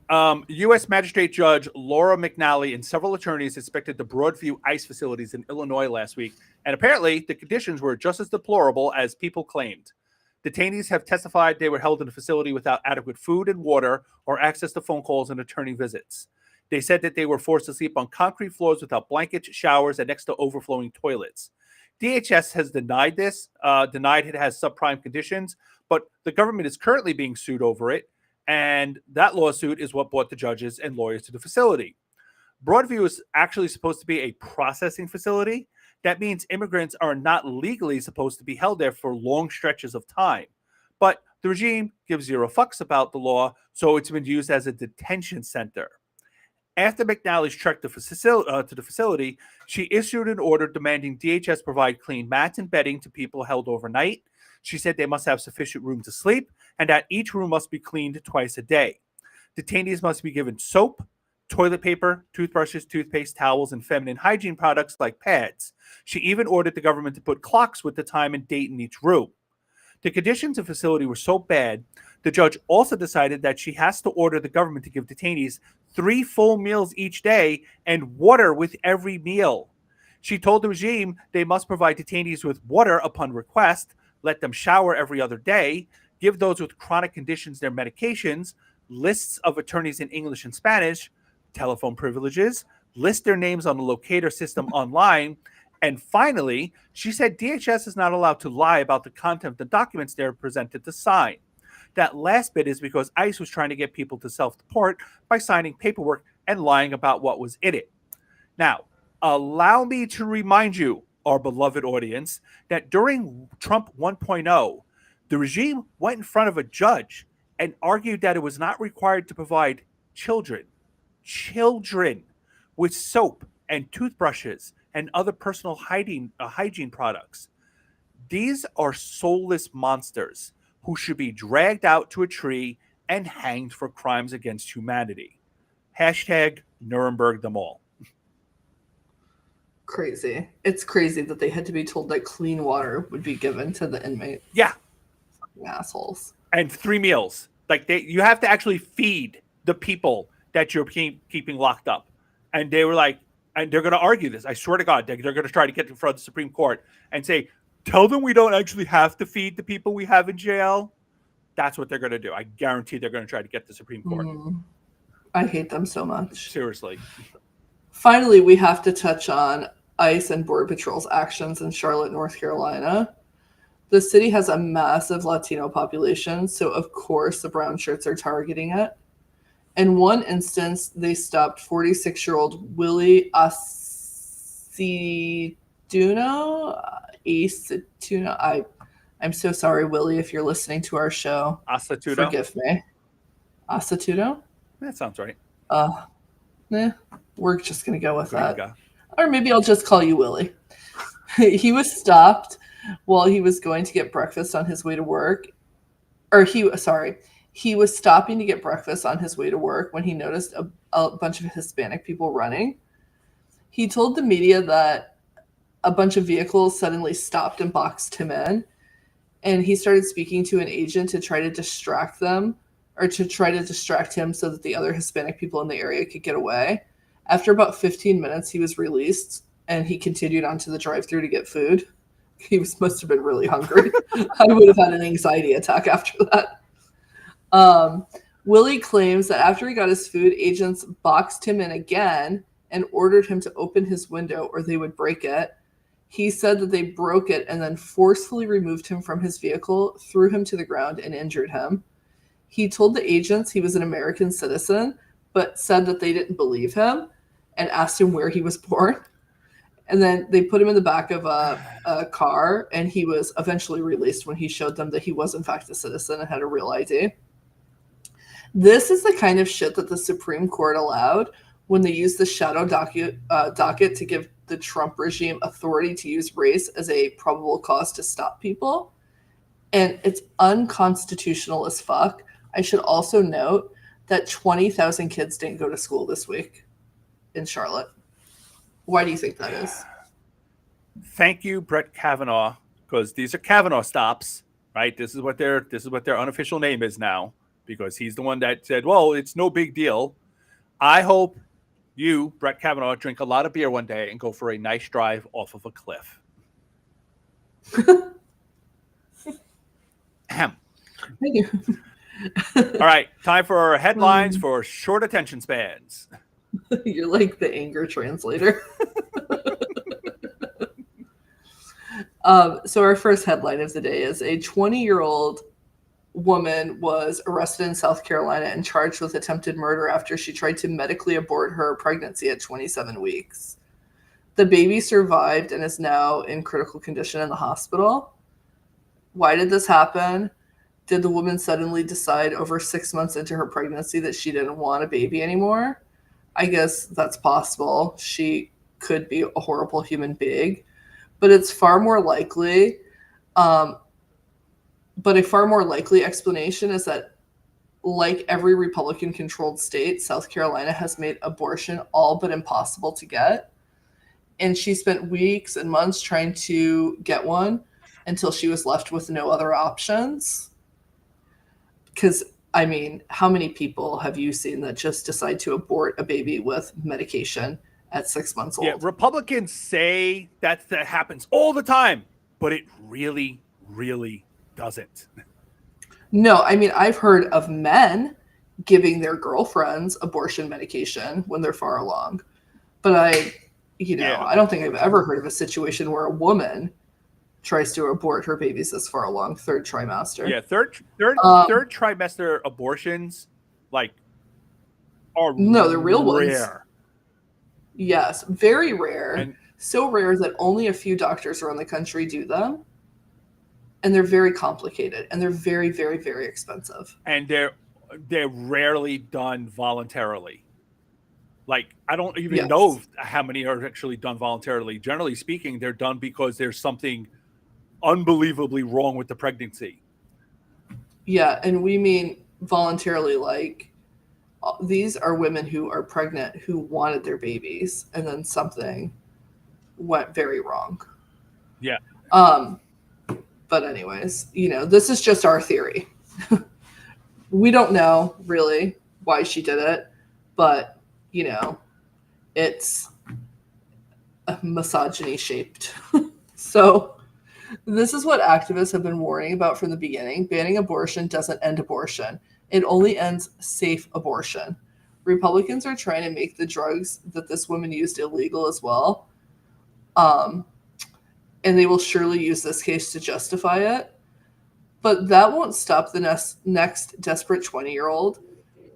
U.S. Magistrate Judge Laura McNally and several attorneys inspected the Broadview ICE facilities in Illinois last week, and apparently the conditions were just as deplorable as people claimed. Detainees have testified they were held in the facility without adequate food and water or access to phone calls and attorney visits. They said that they were forced to sleep on concrete floors without blankets, showers, and next to overflowing toilets. DHS has denied this, denied it has subprime conditions, but the government is currently being sued over it, and that lawsuit is what brought the judges and lawyers to the facility. Broadview is actually supposed to be a processing facility. That means immigrants are not legally supposed to be held there for long stretches of time. But the regime gives zero fucks about the law, so it's been used as a detention center. After McNally's trek to the facility, she issued an order demanding DHS provide clean mats and bedding to people held overnight. She said they must have sufficient room to sleep and that each room must be cleaned twice a day. Detainees must be given soap, toilet paper, toothbrushes, toothpaste, towels, and feminine hygiene products like pads. She even ordered the government to put clocks with the time and date in each room. The conditions of the facility were so bad, the judge also decided that she has to order the government to give detainees 3 full meals each day and water with every meal. She told the regime they must provide detainees with water upon request, let them shower every other day, give those with chronic conditions their medications, lists of attorneys in English and Spanish, telephone privileges, list their names on the locator system online, and finally, she said DHS is not allowed to lie about the content of the documents they're presented to sign. That last bit is because ICE was trying to get people to self-deport by signing paperwork and lying about what was in it. Now, allow me to remind you, our beloved audience, that during Trump 1.0, the regime went in front of a judge and argued that it was not required to provide children with soap and toothbrushes and other personal hygiene products. These are soulless monsters who should be dragged out to a tree and hanged for crimes against humanity. Hashtag Nuremberg them all. Crazy. It's crazy that they had to be told that clean water would be given to the inmate. Yeah. Fucking assholes. And 3 meals. Like you have to actually feed the people that you're keeping locked up. And they were like, and they're going to argue this. I swear to God, they're going to try to get in front of the Supreme Court and say, tell them we don't actually have to feed the people we have in jail. That's what they're going to do. I guarantee they're going to try to get the Supreme Court. I hate them so much. Seriously. Finally, we have to touch on ICE and Border Patrol's actions in Charlotte, North Carolina. The city has a massive Latino population, so of course the brown shirts are targeting it. In one instance, they stopped 46-year-old Willie Aceituno. I'm so sorry, Willie, if you're listening to our show. Aceituno? Forgive me. Aceituno? That sounds right. We're just going to go with that. Go. Or maybe I'll just call you Willie. He was stopped while he was going to get breakfast on his way to work. He was stopping to get breakfast on his way to work when he noticed a bunch of Hispanic people running. He told the media that a bunch of vehicles suddenly stopped and boxed him in. And he started speaking to an agent to try to distract them, or to try to distract him so that the other Hispanic people in the area could get away. After about 15 minutes, he was released, and he continued on to the drive-thru to get food. He must have been really hungry. I would have had an anxiety attack after that. Willie claims that after he got his food, agents boxed him in again and ordered him to open his window or they would break it. He said that they broke it and then forcefully removed him from his vehicle, threw him to the ground, and injured him. He told the agents he was an American citizen, but said that they didn't believe him and asked him where he was born. And then they put him in the back of a car, and he was eventually released when he showed them that he was, in fact, a citizen and had a real ID. This is the kind of shit that the Supreme Court allowed when they used the shadow docket to give the Trump regime authority to use race as a probable cause to stop people. And it's unconstitutional as fuck. I should also note that 20,000 kids didn't go to school this week in Charlotte. Why do you think that is? Thank you, Brett Kavanaugh, because these are Kavanaugh stops, right? This is what their unofficial name is now, because he's the one that said, well, it's no big deal. I hope you, Brett Kavanaugh, drink a lot of beer one day and go for a nice drive off of a cliff. Ahem. Thank you. All right, time for our headlines for short attention spans. You're like the anger translator. So our first headline of the day is a 20-year-old woman was arrested in South Carolina and charged with attempted murder after she tried to medically abort her pregnancy at 27 weeks. The baby survived and is now in critical condition in the hospital. Why did this happen? Did the woman suddenly decide over 6 months into her pregnancy that she didn't want a baby anymore? I guess that's possible. She could be a horrible human being, but it's far more likely. But a far more likely explanation is that, like every Republican-controlled state, South Carolina has made abortion all but impossible to get. And she spent weeks and months trying to get one until she was left with no other options. Because, I mean, how many people have you seen that just decide to abort a baby with medication at 6 months old? Yeah, Republicans say that happens all the time, but it really, really doesn't. No, I mean, I've heard of men giving their girlfriends abortion medication when they're far along. But I don't think I've ever heard of a situation where a woman tries to abort her babies this far along, third trimester. Yeah, third trimester abortions, are they're real rare. ones. Yes, very rare. And so rare that only a few doctors around the country do them. And they're very complicated, and they're very, very, very expensive. And they're rarely done voluntarily. I don't even know how many are actually done voluntarily. Generally speaking, they're done because there's something unbelievably wrong with the pregnancy. Yeah, and we mean voluntarily, like these are women who are pregnant who wanted their babies and then something went very wrong. Yeah. But anyways, this is just our theory. We don't know really why she did it, but it's misogyny shaped. So this is what activists have been warning about from the beginning. Banning abortion doesn't end abortion. It only ends safe abortion. Republicans are trying to make the drugs that this woman used illegal as well. And they will surely use this case to justify it. But that won't stop the next desperate 20-year-old.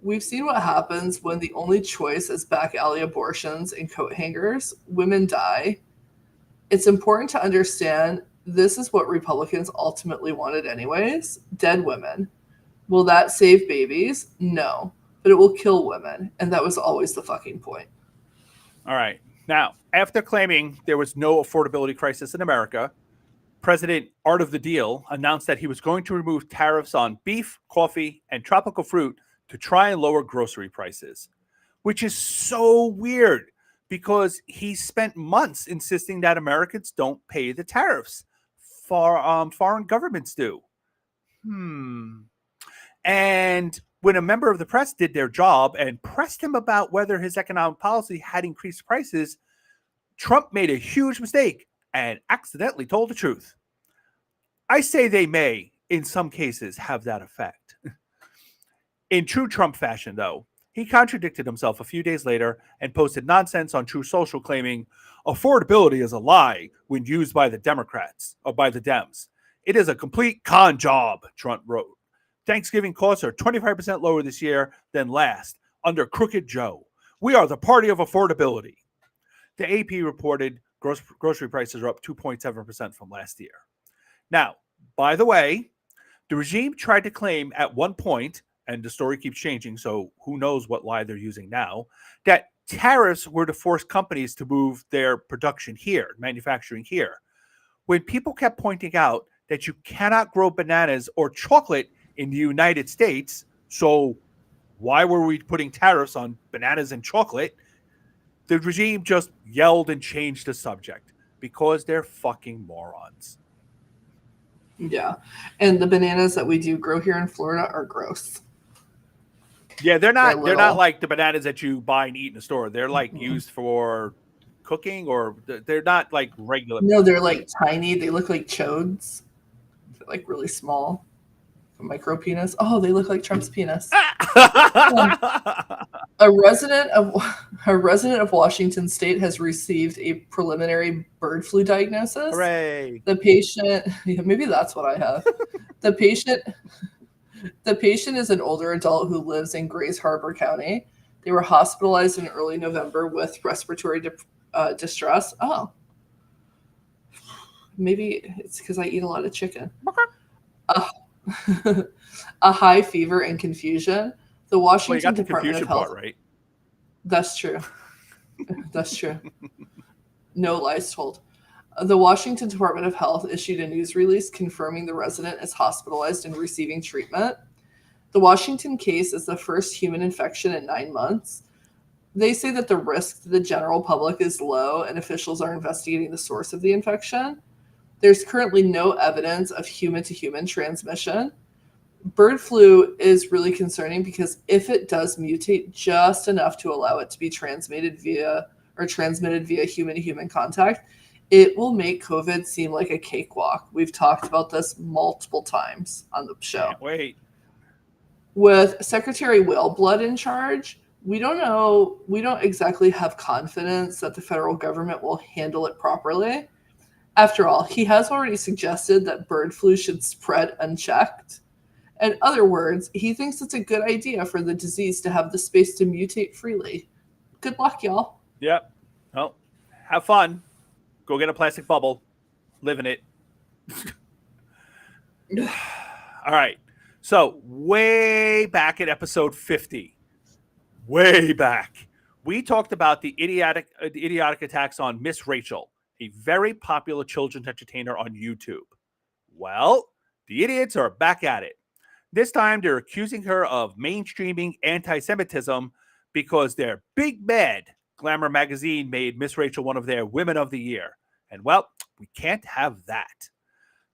We've seen what happens when the only choice is back alley abortions and coat hangers. Women die. It's important to understand this is what Republicans ultimately wanted anyways. Dead women. Will that save babies? No. But it will kill women. And that was always the fucking point. All right. Now, after claiming there was no affordability crisis in America, President Art of the Deal announced that he was going to remove tariffs on beef, coffee, and tropical fruit to try and lower grocery prices, which is so weird because he spent months insisting that Americans don't pay the tariffs. Foreign governments do. And when a member of the press did their job and pressed him about whether his economic policy had increased prices, Trump made a huge mistake and accidentally told the truth. I say they may, in some cases, have that effect. In true Trump fashion, though, he contradicted himself a few days later and posted nonsense on True Social claiming affordability is a lie when used by the Democrats or by the Dems. It is a complete con job, Trump wrote. Thanksgiving costs are 25% lower this year than last under Crooked Joe. We are the party of affordability. The AP reported grocery prices are up 2.7% from last year. Now, by the way, the regime tried to claim at one point, and the story keeps changing, so who knows what lie they're using now, that tariffs were to force companies to move their production here, manufacturing here. When people kept pointing out that you cannot grow bananas or chocolate in the United States, so why were we putting tariffs on bananas and chocolate? The regime just yelled and changed the subject because they're fucking morons. Yeah. And the bananas that we do grow here in Florida are gross. Yeah, they're not like the bananas that you buy and eat in a store. They're like used for cooking, or they're not like regular. No, they're like tiny. They look like chodes. They're like really small. A micro penis. Oh, they look like Trump's penis. A resident of Washington State has received a preliminary bird flu diagnosis. Hooray! The patient, maybe that's what I have. The patient is an older adult who lives in Grays Harbor County. They were hospitalized in early November with respiratory distress. Oh, maybe it's because I eat a lot of chicken. A high fever and confusion. The Washington Department of Health. Part, right? That's true. That's true. No lies told. The Washington Department of Health issued a news release confirming the resident is hospitalized and receiving treatment. The Washington case is the first human infection in 9 months. They say that the risk to the general public is low and officials are investigating the source of the infection. There's currently no evidence of human-to-human transmission. Bird flu is really concerning because if it does mutate just enough to allow it to be transmitted via human-to-human contact, it will make COVID seem like a cakewalk. We've talked about this multiple times on the show. Can't wait. With Secretary Whaleblood in charge, we don't exactly have confidence that the federal government will handle it properly. After all, he has already suggested that bird flu should spread unchecked. In other words, he thinks it's a good idea for the disease to have the space to mutate freely. Good luck, y'all. Yep. Well, have fun. Go get a plastic bubble. Live in it. All right. So, way back at episode 50, way back, we talked about the idiotic attacks on Miss Rachel, a very popular children's entertainer on YouTube. Well, the idiots are back at it. This time, they're accusing her of mainstreaming anti-Semitism because their big bad Glamour magazine made Miss Rachel one of their Women of the Year. And well, we can't have that.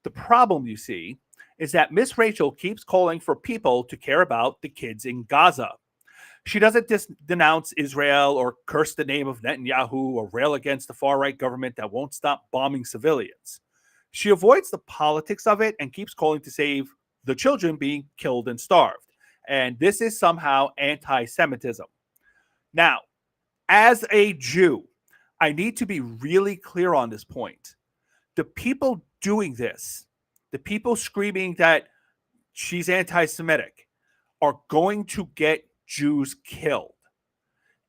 The problem, you see, is that Miss Rachel keeps calling for people to care about the kids in Gaza. She doesn't denounce Israel or curse the name of Netanyahu or rail against the far-right government that won't stop bombing civilians. She avoids the politics of it and keeps calling to save the children being killed and starved. And this is somehow anti-Semitism. Now, as a Jew, I need to be really clear on this point. The people doing this, the people screaming that she's anti-Semitic, are going to get Jews killed.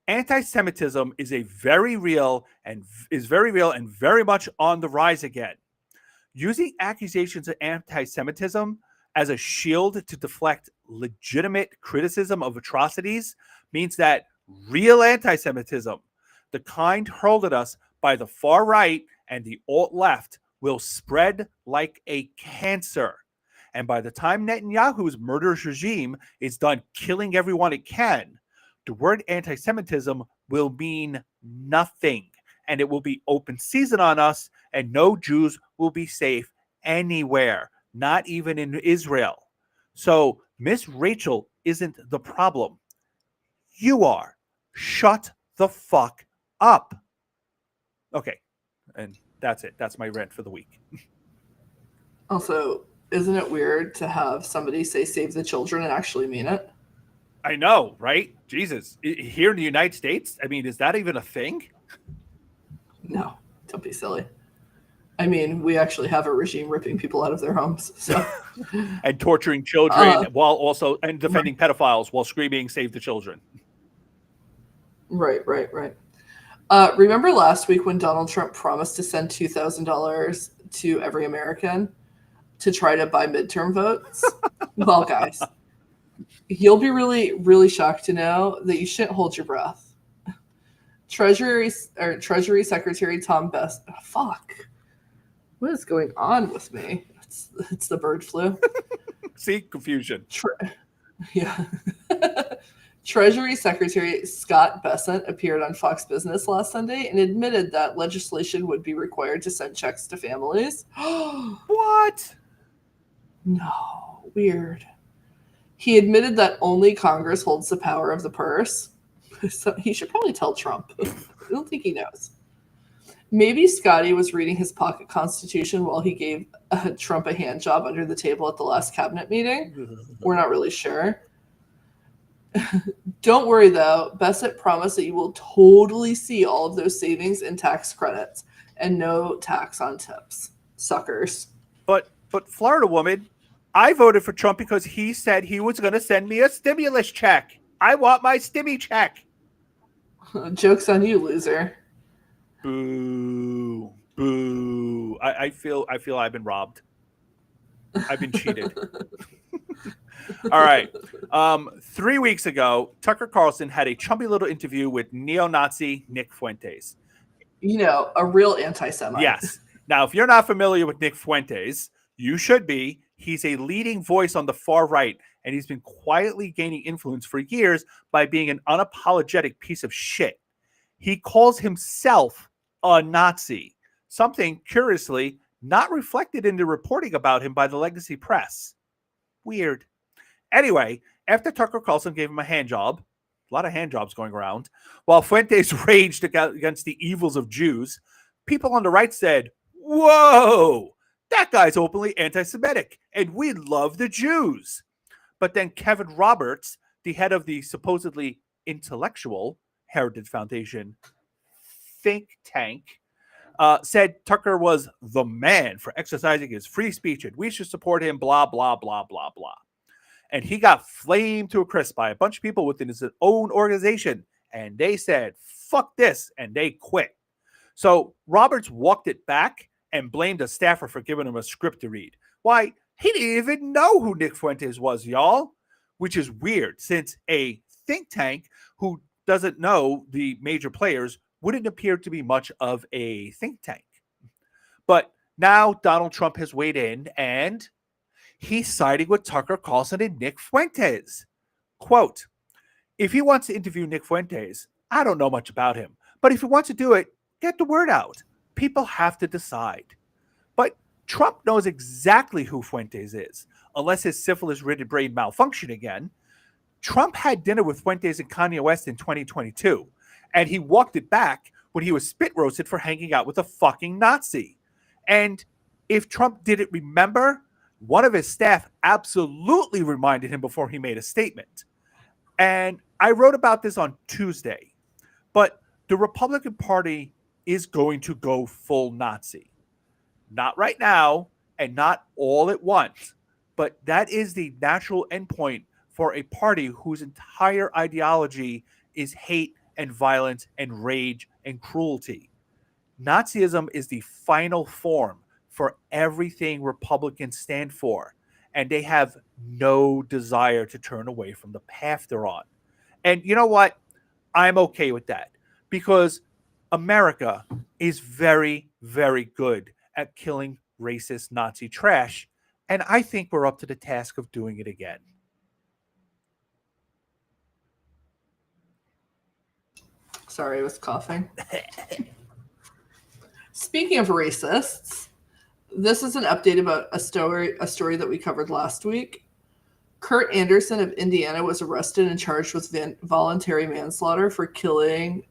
Anti-Semitism is very real and very much on the rise again. Using accusations of anti-Semitism as a shield to deflect legitimate criticism of atrocities means that real anti-Semitism, the kind hurled at us by the far right and the alt-left, will spread like a cancer. And by the time Netanyahu's murderous regime is done killing everyone it can, the word anti-Semitism will mean nothing. And it will be open season on us, and no Jews will be safe anywhere, not even in Israel. So Miss Rachel isn't the problem. You are. Shut the fuck up. Okay. And that's it. That's my rant for the week. Also, isn't it weird to have somebody say save the children and actually mean it? I know, right? Jesus. Here in the United States, I mean, is that even a thing? No, don't be silly. I mean, we actually have a regime ripping people out of their homes. So and torturing children while also and defending pedophiles while screaming save the children. Right. Remember last week when Donald Trump promised to send $2,000 to every American to try to buy midterm votes? Well, guys, you'll be really, really shocked to know that you shouldn't hold your breath. Treasury Secretary Tom Best. Oh, fuck. What is going on with me? It's the bird flu. See, confusion. Yeah. Treasury Secretary Scott Bessent appeared on Fox Business last Sunday and admitted that legislation would be required to send checks to families. What? No, weird. He admitted that only Congress holds the power of the purse. So he should probably tell Trump. I don't think he knows. Maybe Scotty was reading his pocket constitution while he gave Trump a hand job under the table at the last cabinet meeting. We're not really sure. Don't worry, though. Bessent promised that you will totally see all of those savings and tax credits and no tax on tips. Suckers. But Florida woman, I voted for Trump because he said he was going to send me a stimulus check. I want my stimmy check. Joke's on you, loser. Boo. Boo. I feel I've been robbed. I've been cheated. All right. 3 weeks ago, Tucker Carlson had a chummy little interview with neo-Nazi Nick Fuentes. You know, a real anti-Semite. Yes. Now, if you're not familiar with Nick Fuentes, you should be. He's a leading voice on the far right, and he's been quietly gaining influence for years by being an unapologetic piece of shit. He calls himself a Nazi, something, curiously, not reflected in the reporting about him by the legacy press. Weird. Anyway, after Tucker Carlson gave him a hand job, a lot of hand jobs going around, while Fuentes raged against the evils of Jews, people on the right said, whoa, that guy's openly anti-Semitic, and we love the Jews. But then Kevin Roberts, the head of the supposedly intellectual Heritage Foundation think tank, said Tucker was the man for exercising his free speech and we should support him, blah, blah, blah, blah, blah. And he got flamed to a crisp by a bunch of people within his own organization. And they said, fuck this. And they quit. So Roberts walked it back and blamed a staffer for giving him a script to read. Why, he didn't even know who Nick Fuentes was, y'all. Which is weird, since a think tank who doesn't know the major players wouldn't appear to be much of a think tank. But now Donald Trump has weighed in and he's siding with Tucker Carlson and Nick Fuentes. Quote, if he wants to interview Nick Fuentes, I don't know much about him, but if he wants to do it, get the word out. People have to decide. But Trump knows exactly who Fuentes is, unless his syphilis-ridden brain malfunction again. Trump had dinner with Fuentes and Kanye West in 2022, and he walked it back when he was spit roasted for hanging out with a fucking Nazi. And if Trump didn't remember, one of his staff absolutely reminded him before he made a statement. And I wrote about this on Tuesday, but the Republican Party is going to go full Nazi. Not right now and not all at once, but that is the natural endpoint for a party whose entire ideology is hate and violence and rage and cruelty. Nazism is the final form for everything Republicans stand for, and they have no desire to turn away from the path they're on. And you know what? I'm okay with that because America is very, very good at killing racist Nazi trash, and I think we're up to the task of doing it again. Sorry, I was coughing. Speaking of racists, this is an update about a story that we covered last week. Kurt Anderson of Indiana was arrested and charged with voluntary manslaughter for killing.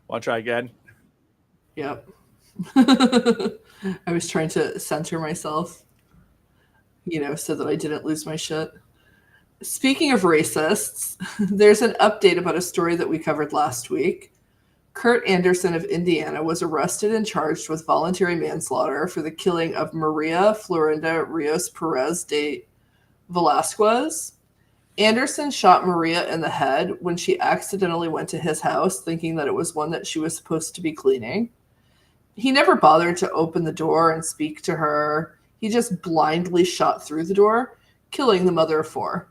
Want to try again? Yep. I was trying to center myself, so that I didn't lose my shit. Speaking of racists, there's an update about a story that we covered last week. Kurt Anderson of Indiana was arrested and charged with voluntary manslaughter for the killing of Maria Florinda Rios Perez de Velasquez. Anderson shot Maria in the head when she accidentally went to his house, thinking that it was one that she was supposed to be cleaning. He never bothered to open the door and speak to her. He just blindly shot through the door, killing the mother of four.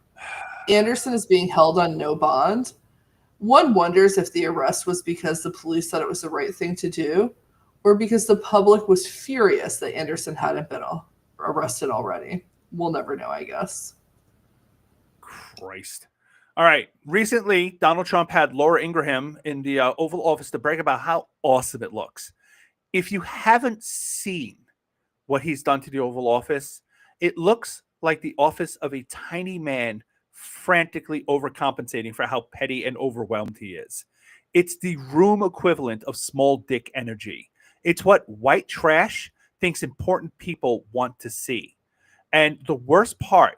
Anderson is being held on no bond. One wonders if the arrest was because the police thought it was the right thing to do, or because the public was furious that Anderson hadn't been arrested already. We'll never know, I guess. Christ. All right. Recently, Donald Trump had Laura Ingraham in the Oval Office to brag about how awesome it looks. If you haven't seen what he's done to the Oval Office, it looks like the office of a tiny man frantically overcompensating for how petty and overwhelmed he is. It's the room equivalent of small dick energy. It's what white trash thinks important people want to see. And the worst part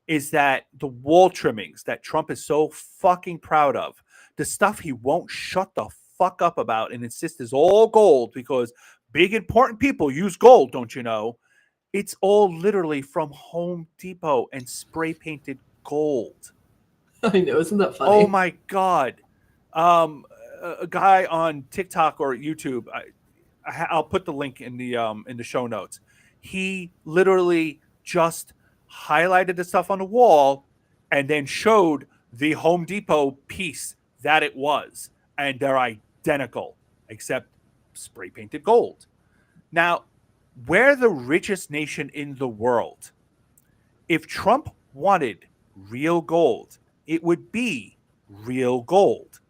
is that the wall trimmings that Trump is so fucking proud of, the stuff he won't shut the fuck up about and insist is all gold because big important people use gold, don't you know? It's all literally from Home Depot and spray painted gold. I know, isn't that funny? Oh my God. A guy on TikTok or YouTube, I'll put the link in the show notes. He literally just highlighted the stuff on the wall and then showed the Home Depot piece that it was. And they're identical, except spray painted gold. Now, we're the richest nation in the world. If Trump wanted real gold, it would be real gold.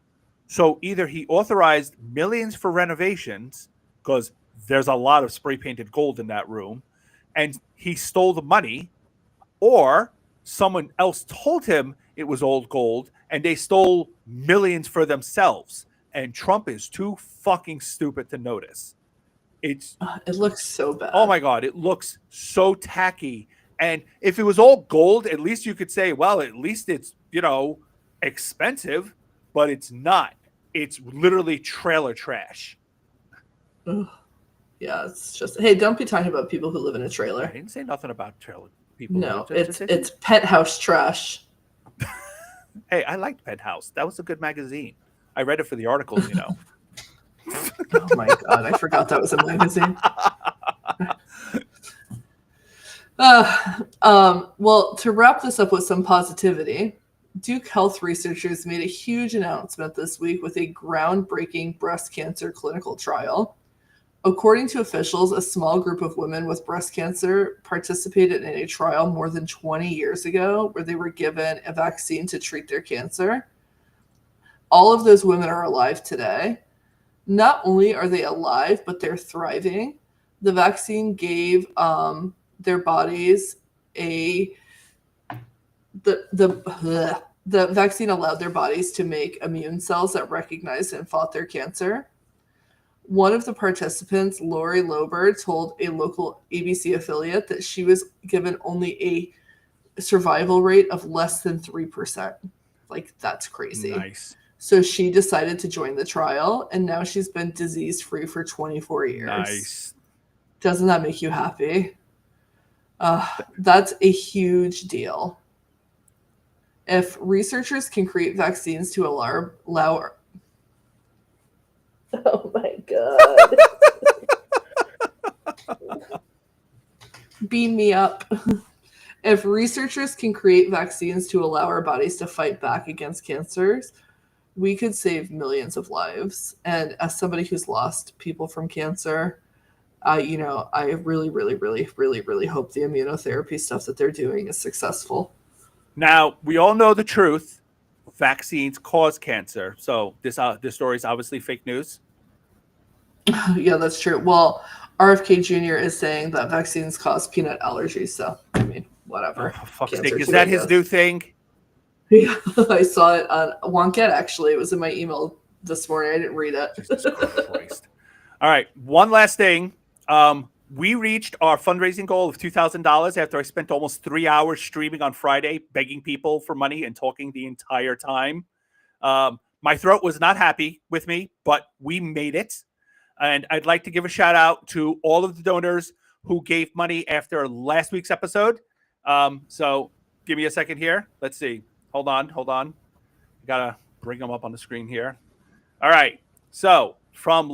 So either he authorized millions for renovations, because there's a lot of spray painted gold in that room, and he stole the money, or someone else told him it was old gold and they stole millions for themselves. And Trump is too fucking stupid to notice. It looks so bad. Oh my God, it looks so tacky. And if it was all gold, at least you could say, well, at least it's, expensive, but it's not. It's literally trailer trash. Ugh. Yeah, it's just, hey, don't be talking about people who live in a trailer. I didn't say nothing about trailer people. No, it's penthouse trash. Hey, I liked Penthouse. That was a good magazine. I read it for the articles, Oh my God, I forgot that was a magazine. Well, to wrap this up with some positivity, Duke Health researchers made a huge announcement this week with a groundbreaking breast cancer clinical trial. According to officials, a small group of women with breast cancer participated in a trial more than 20 years ago where they were given a vaccine to treat their cancer. All of those women are alive today. Not only are they alive, but they're thriving. The vaccine gave their bodies the vaccine allowed their bodies to make immune cells that recognized and fought their cancer. One of the participants, Lori Lober, told a local ABC affiliate that she was given only a survival rate of less than 3%. Like, that's crazy. Nice. So she decided to join the trial, and now she's been disease-free for 24 years. Nice. Doesn't that make you happy? That's a huge deal. If researchers can create vaccines to allow oh my god. Beam me up. If researchers can create vaccines to allow our bodies to fight back against cancers, we could save millions of lives. And as somebody who's lost people from cancer, I really, really, really, really, really hope the immunotherapy stuff that they're doing is successful. Now, we all know the truth. Vaccines cause cancer. So this story is obviously fake news. Yeah, that's true. Well, RFK Jr. is saying that vaccines cause peanut allergies. So, I mean, whatever. Oh, fuck's sake. Is that his new thing? Yeah, I saw it on Wonket, actually. It was in my email this morning. I didn't read it. Jesus Christ. All right. One last thing. We reached our fundraising goal of $2,000 after I spent almost 3 hours streaming on Friday, begging people for money and talking the entire time. My throat was not happy with me, but we made it. And I'd like to give a shout out to all of the donors who gave money after last week's episode. So give me a second here. Let's see. Hold on. I gotta bring them up on the screen here. All right. So from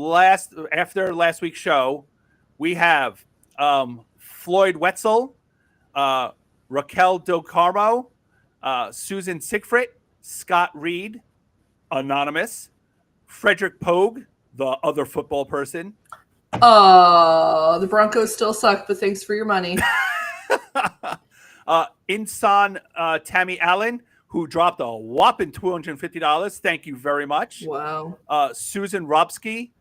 after last week's show, we have Floyd Wetzel, Raquel Del Carmo, Susan Siegfried, Scott Reed, Anonymous, Frederick Pogue, the other football person. Oh, the Broncos still suck, but thanks for your money. Insan Tammy Allen, who dropped a whopping $250. Thank you very much. Wow. Susan Robsky,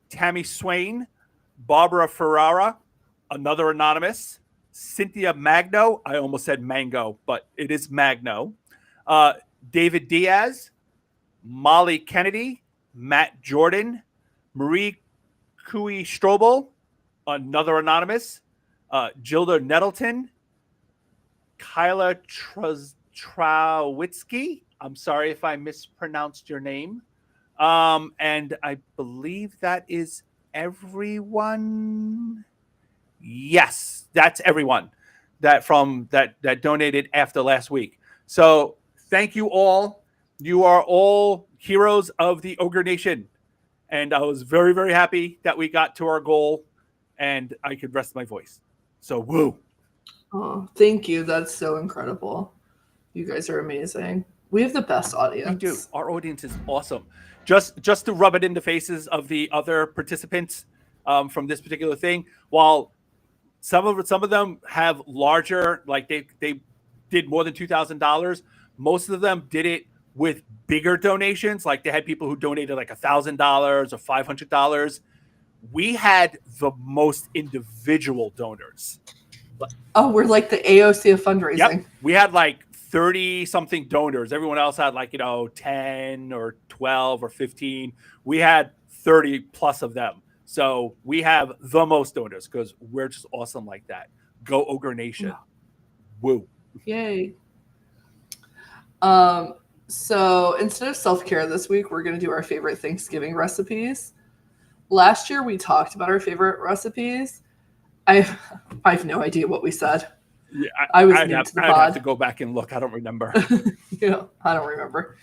Tammy Swain, Barbara Ferrara, another anonymous, Cynthia Magno. I almost said Mango, but it is Magno. David Diaz, Molly Kennedy, Matt Jordan, Marie Cooey Strobel, another anonymous, Gilda Nettleton, Kyla Trowitsky. I'm sorry if I mispronounced your name. And I believe that is everyone. Yes, that's everyone that donated after last week. So thank you all. You are all heroes of the Ogre Nation. And I was very, very happy that we got to our goal and I could rest my voice. So woo. Oh, thank you. That's so incredible. You guys are amazing. We have the best audience. We do. Our audience is awesome. Just to rub it in the faces of the other participants from this particular thing, while some of them have larger, like they did more than $2,000. Most of them did it with bigger donations. Like they had people who donated like $1,000 or $500. We had the most individual donors. Oh, we're like the AOC of fundraising. Yep. We had like 30 something donors. Everyone else had like, 10 or 12 or 15. We had 30 plus of them. So we have the most donors because we're just awesome like that. Go Ogre Nation. Woo. Yay. So instead of self-care this week, we're going to do our favorite Thanksgiving recipes. Last year, we talked about our favorite recipes. I have no idea what we said. Yeah, I'd have to go back and look. I don't remember. Yeah, I don't remember.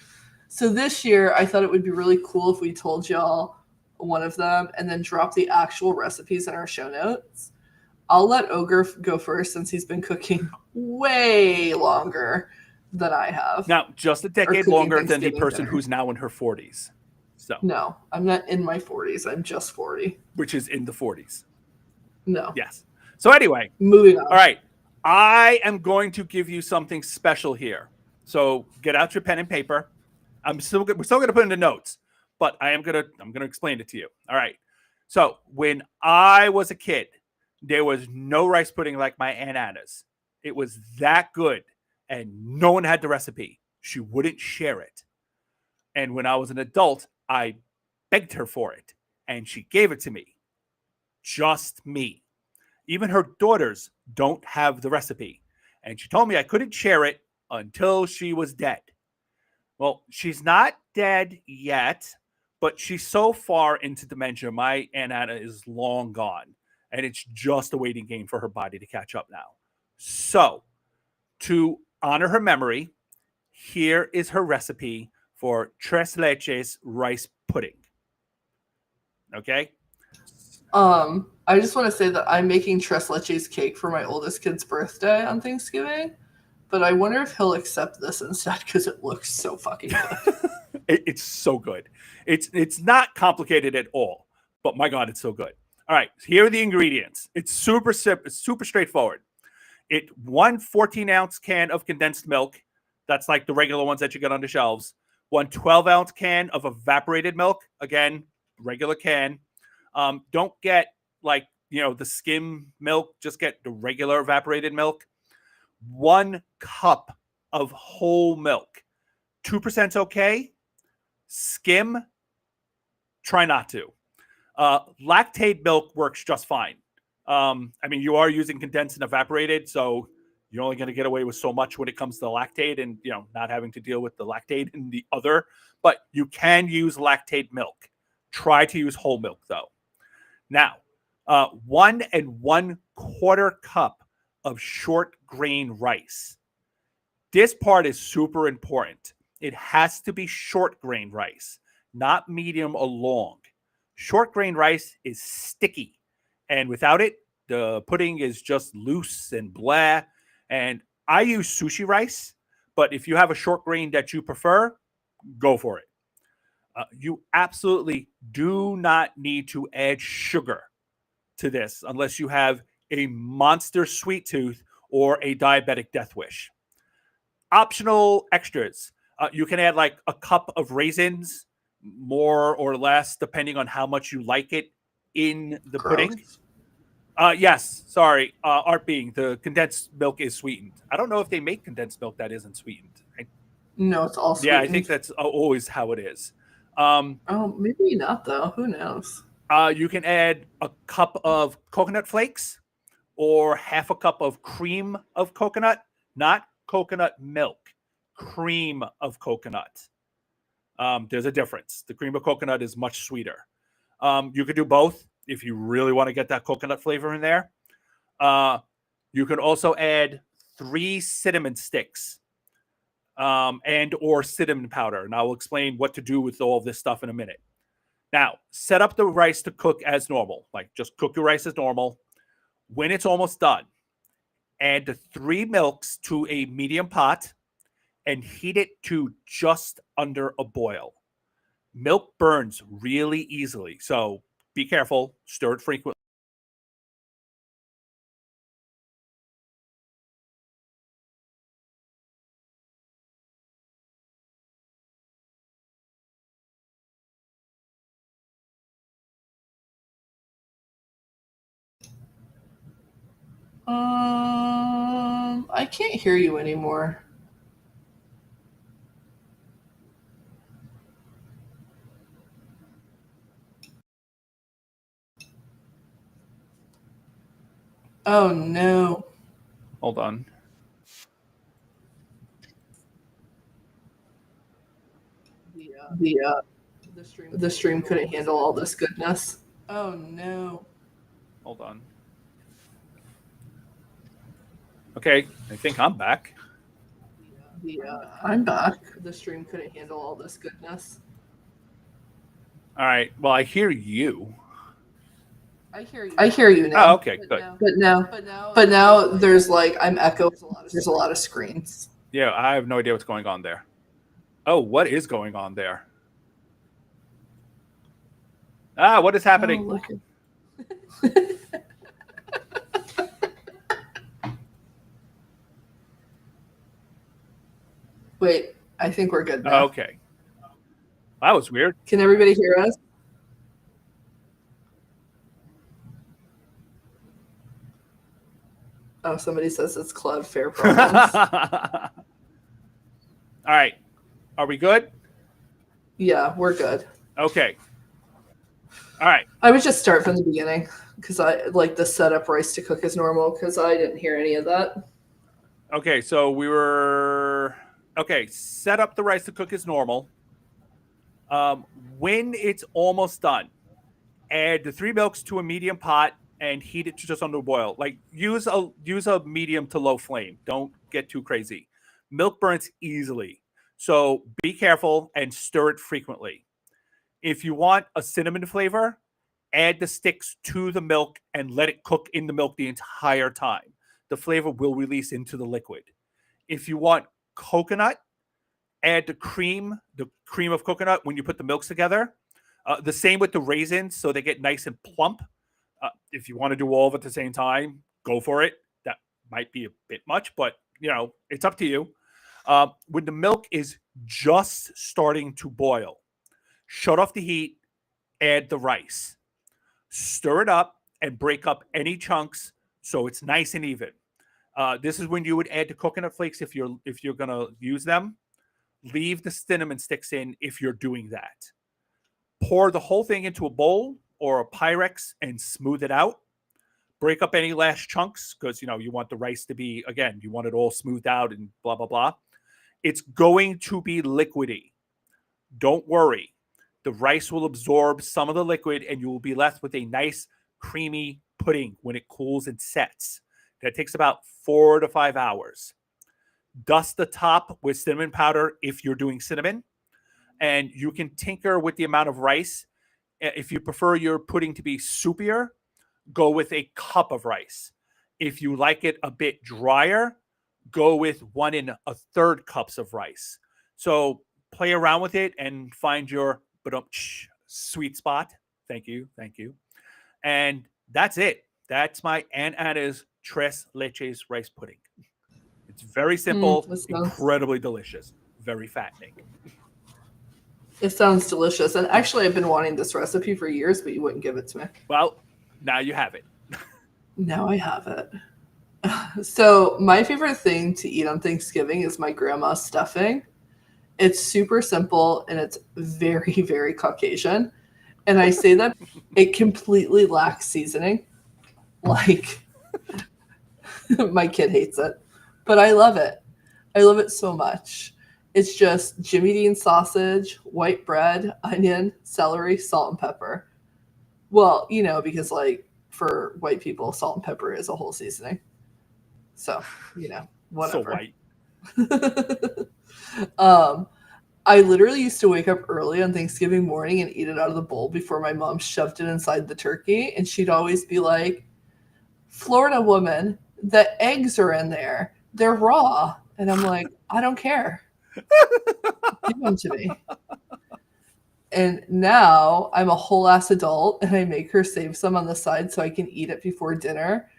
So this year, I thought it would be really cool if we told y'all one of them and then drop the actual recipes in our show notes. I'll let Ogre go first since he's been cooking way longer than I have. Now, just a decade cooking longer than the Thanksgiving person dinner. who's now in her 40s. So, No, I'm not in my 40s. I'm just 40. which is in the 40s. No. Yes. So anyway, Moving on. all right. I am going to give you something special here. So get out your pen and paper. We're still going to put in the notes, but I'm going to explain it to you. All right. So when I was a kid, there was no rice pudding like my Aunt Anna's. It was that good, and no one had the recipe. She wouldn't share it. And when I was an adult, I begged her for it, and she gave it to me. Just me. Even her daughters don't have the recipe. And she told me I couldn't share it until she was dead. Well, she's not dead yet, but she's so far into dementia. My Aunt Anna is long gone, and it's just a waiting game for her body to catch up now. So, to honor her memory, here is her recipe for tres leches rice pudding. Okay? I just want to say that I'm making tres leches cake for my oldest kid's birthday on Thanksgiving, but I wonder if he'll accept this instead because it looks so fucking good. It's so good. It's not complicated at all, but my God, it's so good. All right, here are the ingredients. It's super straightforward. One 14-ounce can of condensed milk. That's like the regular ones that you get on the shelves. One 12-ounce can of evaporated milk. Again, regular can. Don't get the skim milk. Just get the regular evaporated milk. 1 cup of whole milk. 2% okay. Skim, try not to. Lactate milk works just fine. You are using condensed and evaporated, so you're only going to get away with so much when it comes to lactate and, not having to deal with the lactate in the other. But you can use lactate milk. Try to use whole milk, though. Now, 1 1/4 cup of short grain rice. This part is super important. It has to be short grain rice, not medium or long. Short grain rice is sticky, and without it, the pudding is just loose and blah. And I use sushi rice, but if you have a short grain that you prefer, go for it. You absolutely do not need to add sugar to this unless you have a monster sweet tooth or a diabetic death wish. Optional extras. You can add like a cup of raisins, more or less, depending on how much you like it in the pudding. Yes, sorry. Art being, the condensed milk is sweetened. I don't know if they make condensed milk that isn't sweetened. No, it's all sweetened. Yeah, I think that's always how it is. Maybe not, though. Who knows? You can add a cup of coconut flakes or half a cup of cream of coconut, not coconut milk, cream of coconut. There's a difference. The cream of coconut is much sweeter. You could do both if you really want to get that coconut flavor in there. You can also add 3 cinnamon sticks and or cinnamon powder. And I will explain what to do with all of this stuff in a minute. Now, set up the rice to cook as normal. Like, just cook your rice as normal. When it's almost done, add the 3 milks to a medium pot and heat it to just under a boil. Milk burns really easily, so be careful. Stir it frequently. I can't hear you anymore. Oh no. Hold on. The stream couldn't handle all this goodness. Oh no. Hold on. Okay, I think I'm back. I'm back. The stream couldn't handle all this goodness. All right. Well, I hear you. I hear you now. Oh, okay, good. But now there's like, I'm echoing. There's a lot of screens. Yeah, I have no idea what's going on there. Oh, what is going on there? What is happening? Oh, look Wait, I think we're good now. Okay. That was weird. Can everybody hear us? Oh, somebody says it's Cloudflare problems. All right. Are we good? Yeah, we're good. Okay. All right. I would just start from the beginning because I like the setup rice to cook as normal because I didn't hear any of that. Okay, so we were set up the rice to cook as normal. When it's almost done, add the 3 milks to a medium pot and heat it to just under boil. Like use a medium to low flame. Don't get too crazy. Milk burns easily, so be careful and stir it frequently. If you want a cinnamon flavor, add the sticks to the milk and let it cook in the milk the entire time. The flavor will release into the liquid. If you want coconut, add the cream of coconut when you put the milks together. The same with the raisins, so they get nice and plump. If you want to do all of it at the same time, go for it. That might be a bit much, but it's up to you. When the milk is just starting to boil, shut off the heat, add the rice, stir it up, and break up any chunks so it's nice and even. This is when you would add the coconut flakes if you're gonna use them. Leave the cinnamon sticks in if you're doing that. Pour the whole thing into a bowl or a Pyrex and smooth it out. Break up any last chunks because you want the rice to be, again, you want it all smoothed out and blah blah blah. It's going to be liquidy. Don't worry. The rice will absorb some of the liquid and you will be left with a nice creamy pudding when it cools and sets. That takes about 4 to 5 hours. Dust the top with cinnamon powder if you're doing cinnamon, and you can tinker with the amount of rice. If you prefer your pudding to be soupier, go with a cup of rice. If you like it a bit drier, go with 1 1/3 cups of rice. So play around with it and find your sweet spot. Thank you. And that's it. That's my Aunt Anna's Tres Leches rice pudding. It's very simple, incredibly delicious, very fattening. It sounds delicious. And actually, I've been wanting this recipe for years, but you wouldn't give it to me. Well, now you have it. Now I have it. So my favorite thing to eat on Thanksgiving is my grandma's stuffing. It's super simple and it's very, very Caucasian. And I say that it completely lacks seasoning. Like, my kid hates it, but I love it. I love it so much. It's just Jimmy Dean sausage, white bread, onion, celery, salt, and pepper. Well, because for white people, salt and pepper is a whole seasoning. So, whatever. So white. I literally used to wake up early on Thanksgiving morning and eat it out of the bowl before my mom shoved it inside the turkey. And she'd always be like, Florida woman, the eggs are in there. They're raw. And I'm like, I don't care. Give them to me. And now I'm a whole ass adult and I make her save some on the side so I can eat it before dinner.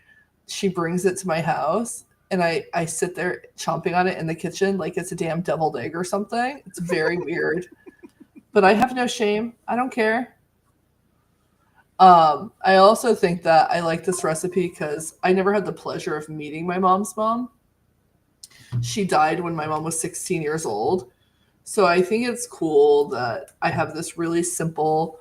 She brings it to my house and I sit there chomping on it in the kitchen like it's a damn deviled egg or something. It's very weird. But I have no shame. I don't care. I also think that I like this recipe because I never had the pleasure of meeting my mom's mom. She died when my mom was 16 years old. So I think it's cool that I have this really simple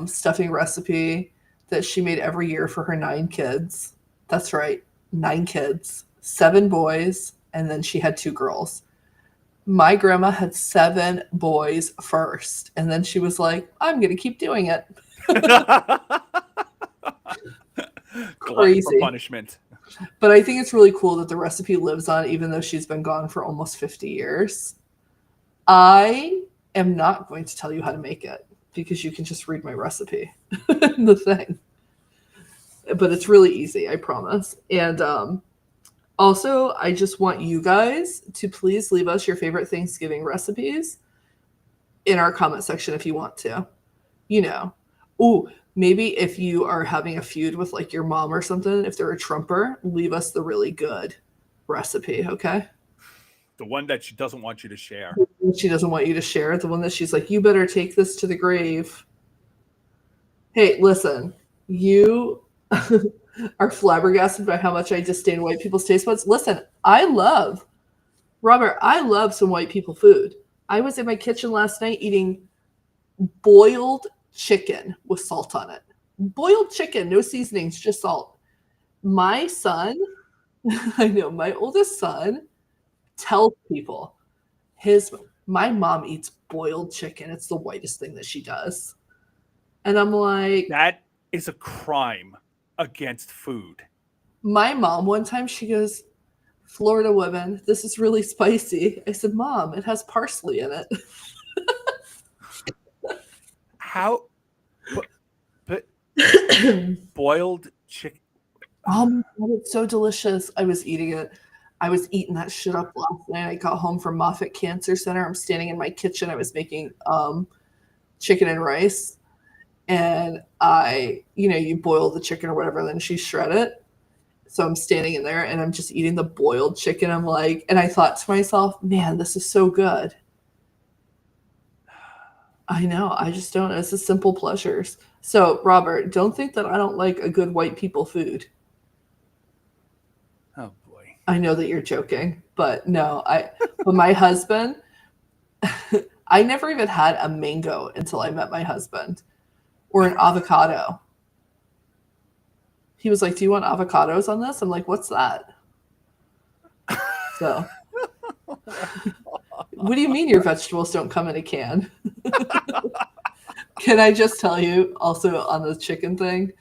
stuffing recipe that she made every year for her 9 kids. That's right, 9 kids, 7 boys, and then she had 2 girls. My grandma had 7 boys first, and then she was like, I'm going to keep doing it. Crazy. For punishment. But I think it's really cool that the recipe lives on even though she's been gone for almost 50 years. I am not going to tell you how to make it because you can just read my recipe the thing. But it's really easy, I promise. And Also, I just want you guys to please leave us your favorite Thanksgiving recipes in our comment section if you want to. You know. Ooh, maybe if you are having a feud with like your mom or something, if they're a Trumper, leave us the really good recipe, okay? The one that she doesn't want you to share. She doesn't want you to share, the one that she's like, you better take this to the grave. Hey, listen, you are flabbergasted by how much I disdain white people's taste buds. Listen, Robert, I love some white people food. I was in my kitchen last night eating boiled chicken with salt on it. Boiled chicken, no seasonings, just salt. My son, I know, my oldest son tells people my mom eats boiled chicken. It's the whitest thing that she does. And I'm like, that is a crime against food. My mom, one time, she goes, Florida women, this is really spicy. I said, Mom, it has parsley in it. How? But boiled chicken. Oh my God, it's so delicious. I was eating it. I was eating that shit up last night. I got home from Moffitt Cancer Center. I'm standing in my kitchen. I was making chicken and rice. And you boil the chicken or whatever, and then she shred it. So I'm standing in there and I'm just eating the boiled chicken. I'm like, and I thought to myself, man, this is so good. I know. I just don't. It's the simple pleasures. So, Robert, don't think that I don't like a good white people food. Oh boy. I know that you're joking, but no, but my husband, I never even had a mango until I met my husband, or an avocado. He was like, do you want avocados on this? I'm like, what's that? So, what do you mean your vegetables don't come in a can? Can I just tell you also on the chicken thing?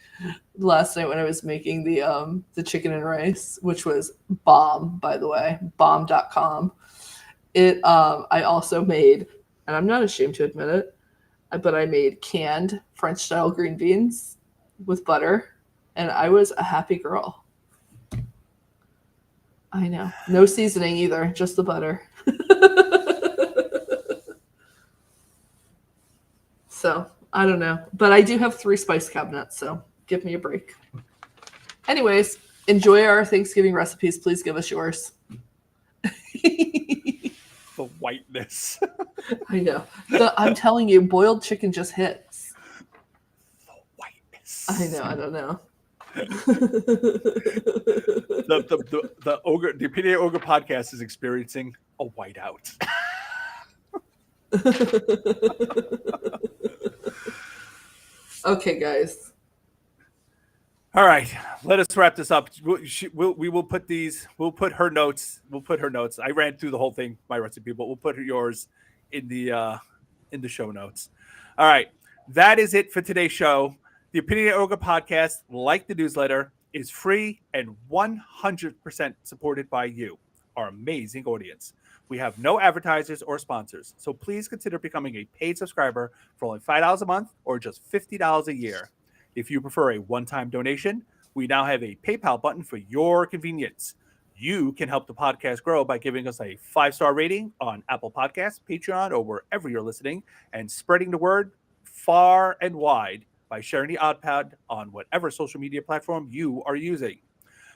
Last night when I was making the chicken and rice, which was bomb, by the way, bomb.com. I also made, and I'm not ashamed to admit it, but I made canned French style green beans with butter, and I was a happy girl. I know. No seasoning either, just the butter. So, I don't know. But I do have 3 spice cabinets, so give me a break. Anyways, enjoy our Thanksgiving recipes. Please give us yours. The whiteness. I know. I'm telling you, boiled chicken just hits. The whiteness. I know. I don't know. The ogre, the Opinion Ogre podcast is experiencing a whiteout. Okay, guys. All right, let us wrap this up. We will put these. We'll put her notes. We'll put her notes. I ran through the whole thing, my recipe, but we'll put yours in the show notes. All right, that is it for today's show. The Opinion Ogre podcast, like the newsletter, is free and 100% supported by you, our amazing audience. We have no advertisers or sponsors, so please consider becoming a paid subscriber for only $5 a month or just $50 a year. If you prefer a one-time donation, we now have a PayPal button for your convenience. You can help the podcast grow by giving us a 5-star rating on Apple Podcasts, Patreon, or wherever you're listening, and spreading the word far and wide by sharing the Oddpod on whatever social media platform you are using.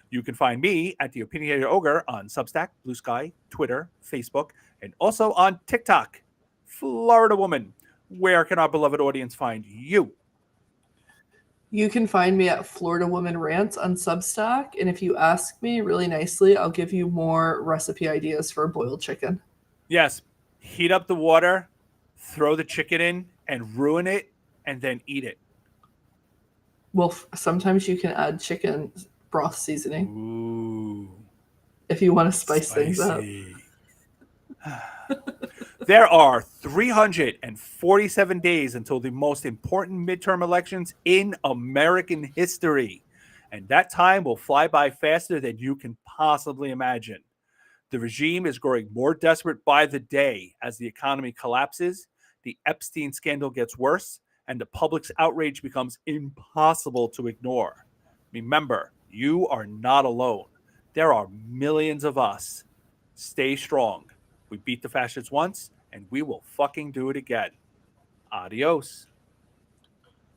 You can find me at The Opinionated Ogre on Substack, Blue Sky, Twitter, Facebook, and also on TikTok. Florida Woman, where can our beloved audience find you? You can find me at Florida Woman Rants on Substack, and if you ask me really nicely, I'll give you more recipe ideas for boiled chicken. Yes, heat up the water, throw the chicken in, and ruin it, and then eat it. Well, sometimes you can add chicken broth seasoning. Ooh. If you want to spice things up. There are 347 days until the most important midterm elections in American history. And that time will fly by faster than you can possibly imagine. The regime is growing more desperate by the day as the economy collapses, the Epstein scandal gets worse, and the public's outrage becomes impossible to ignore. Remember, you are not alone. There are millions of us. Stay strong. We beat the fascists once, and we will fucking do it again. Adios.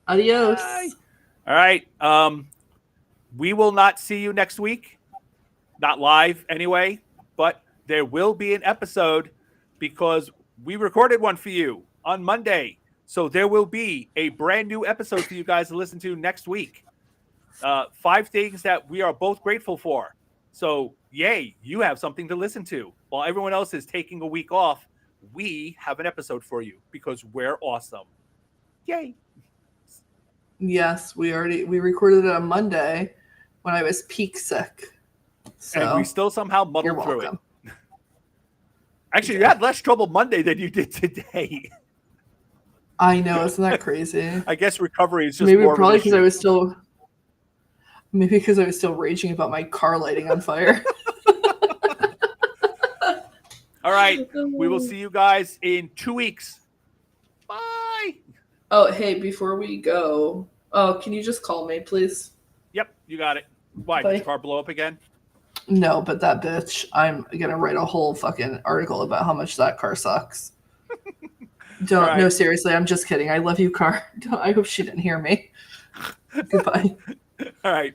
Adios. Bye. All right. We will not see you next week. Not live anyway, but there will be an episode because we recorded one for you on Monday. So there will be a brand new episode for you guys to listen to next week. 5 things that we are both grateful for. So, yay, you have something to listen to. While everyone else is taking a week off, we have an episode for you because we're awesome. Yay. Yes, we recorded it on Monday when I was peak sick. So and we still somehow you're muddled through it. welcome. Actually, you had less trouble Monday than you did today. I know, isn't that crazy? I guess recovery is just Maybe more probably of an because I issue. was still raging about my car lighting on fire. All right. We will see you guys in 2 weeks. Bye. Oh, hey, before we go, can you just call me, please? Yep, you got it. Why? Bye. Did your car blow up again? No, but that bitch, I'm going to write a whole fucking article about how much that car sucks. Don't, right. No, seriously, I'm just kidding. I love you, car. I hope she didn't hear me. Goodbye. All right.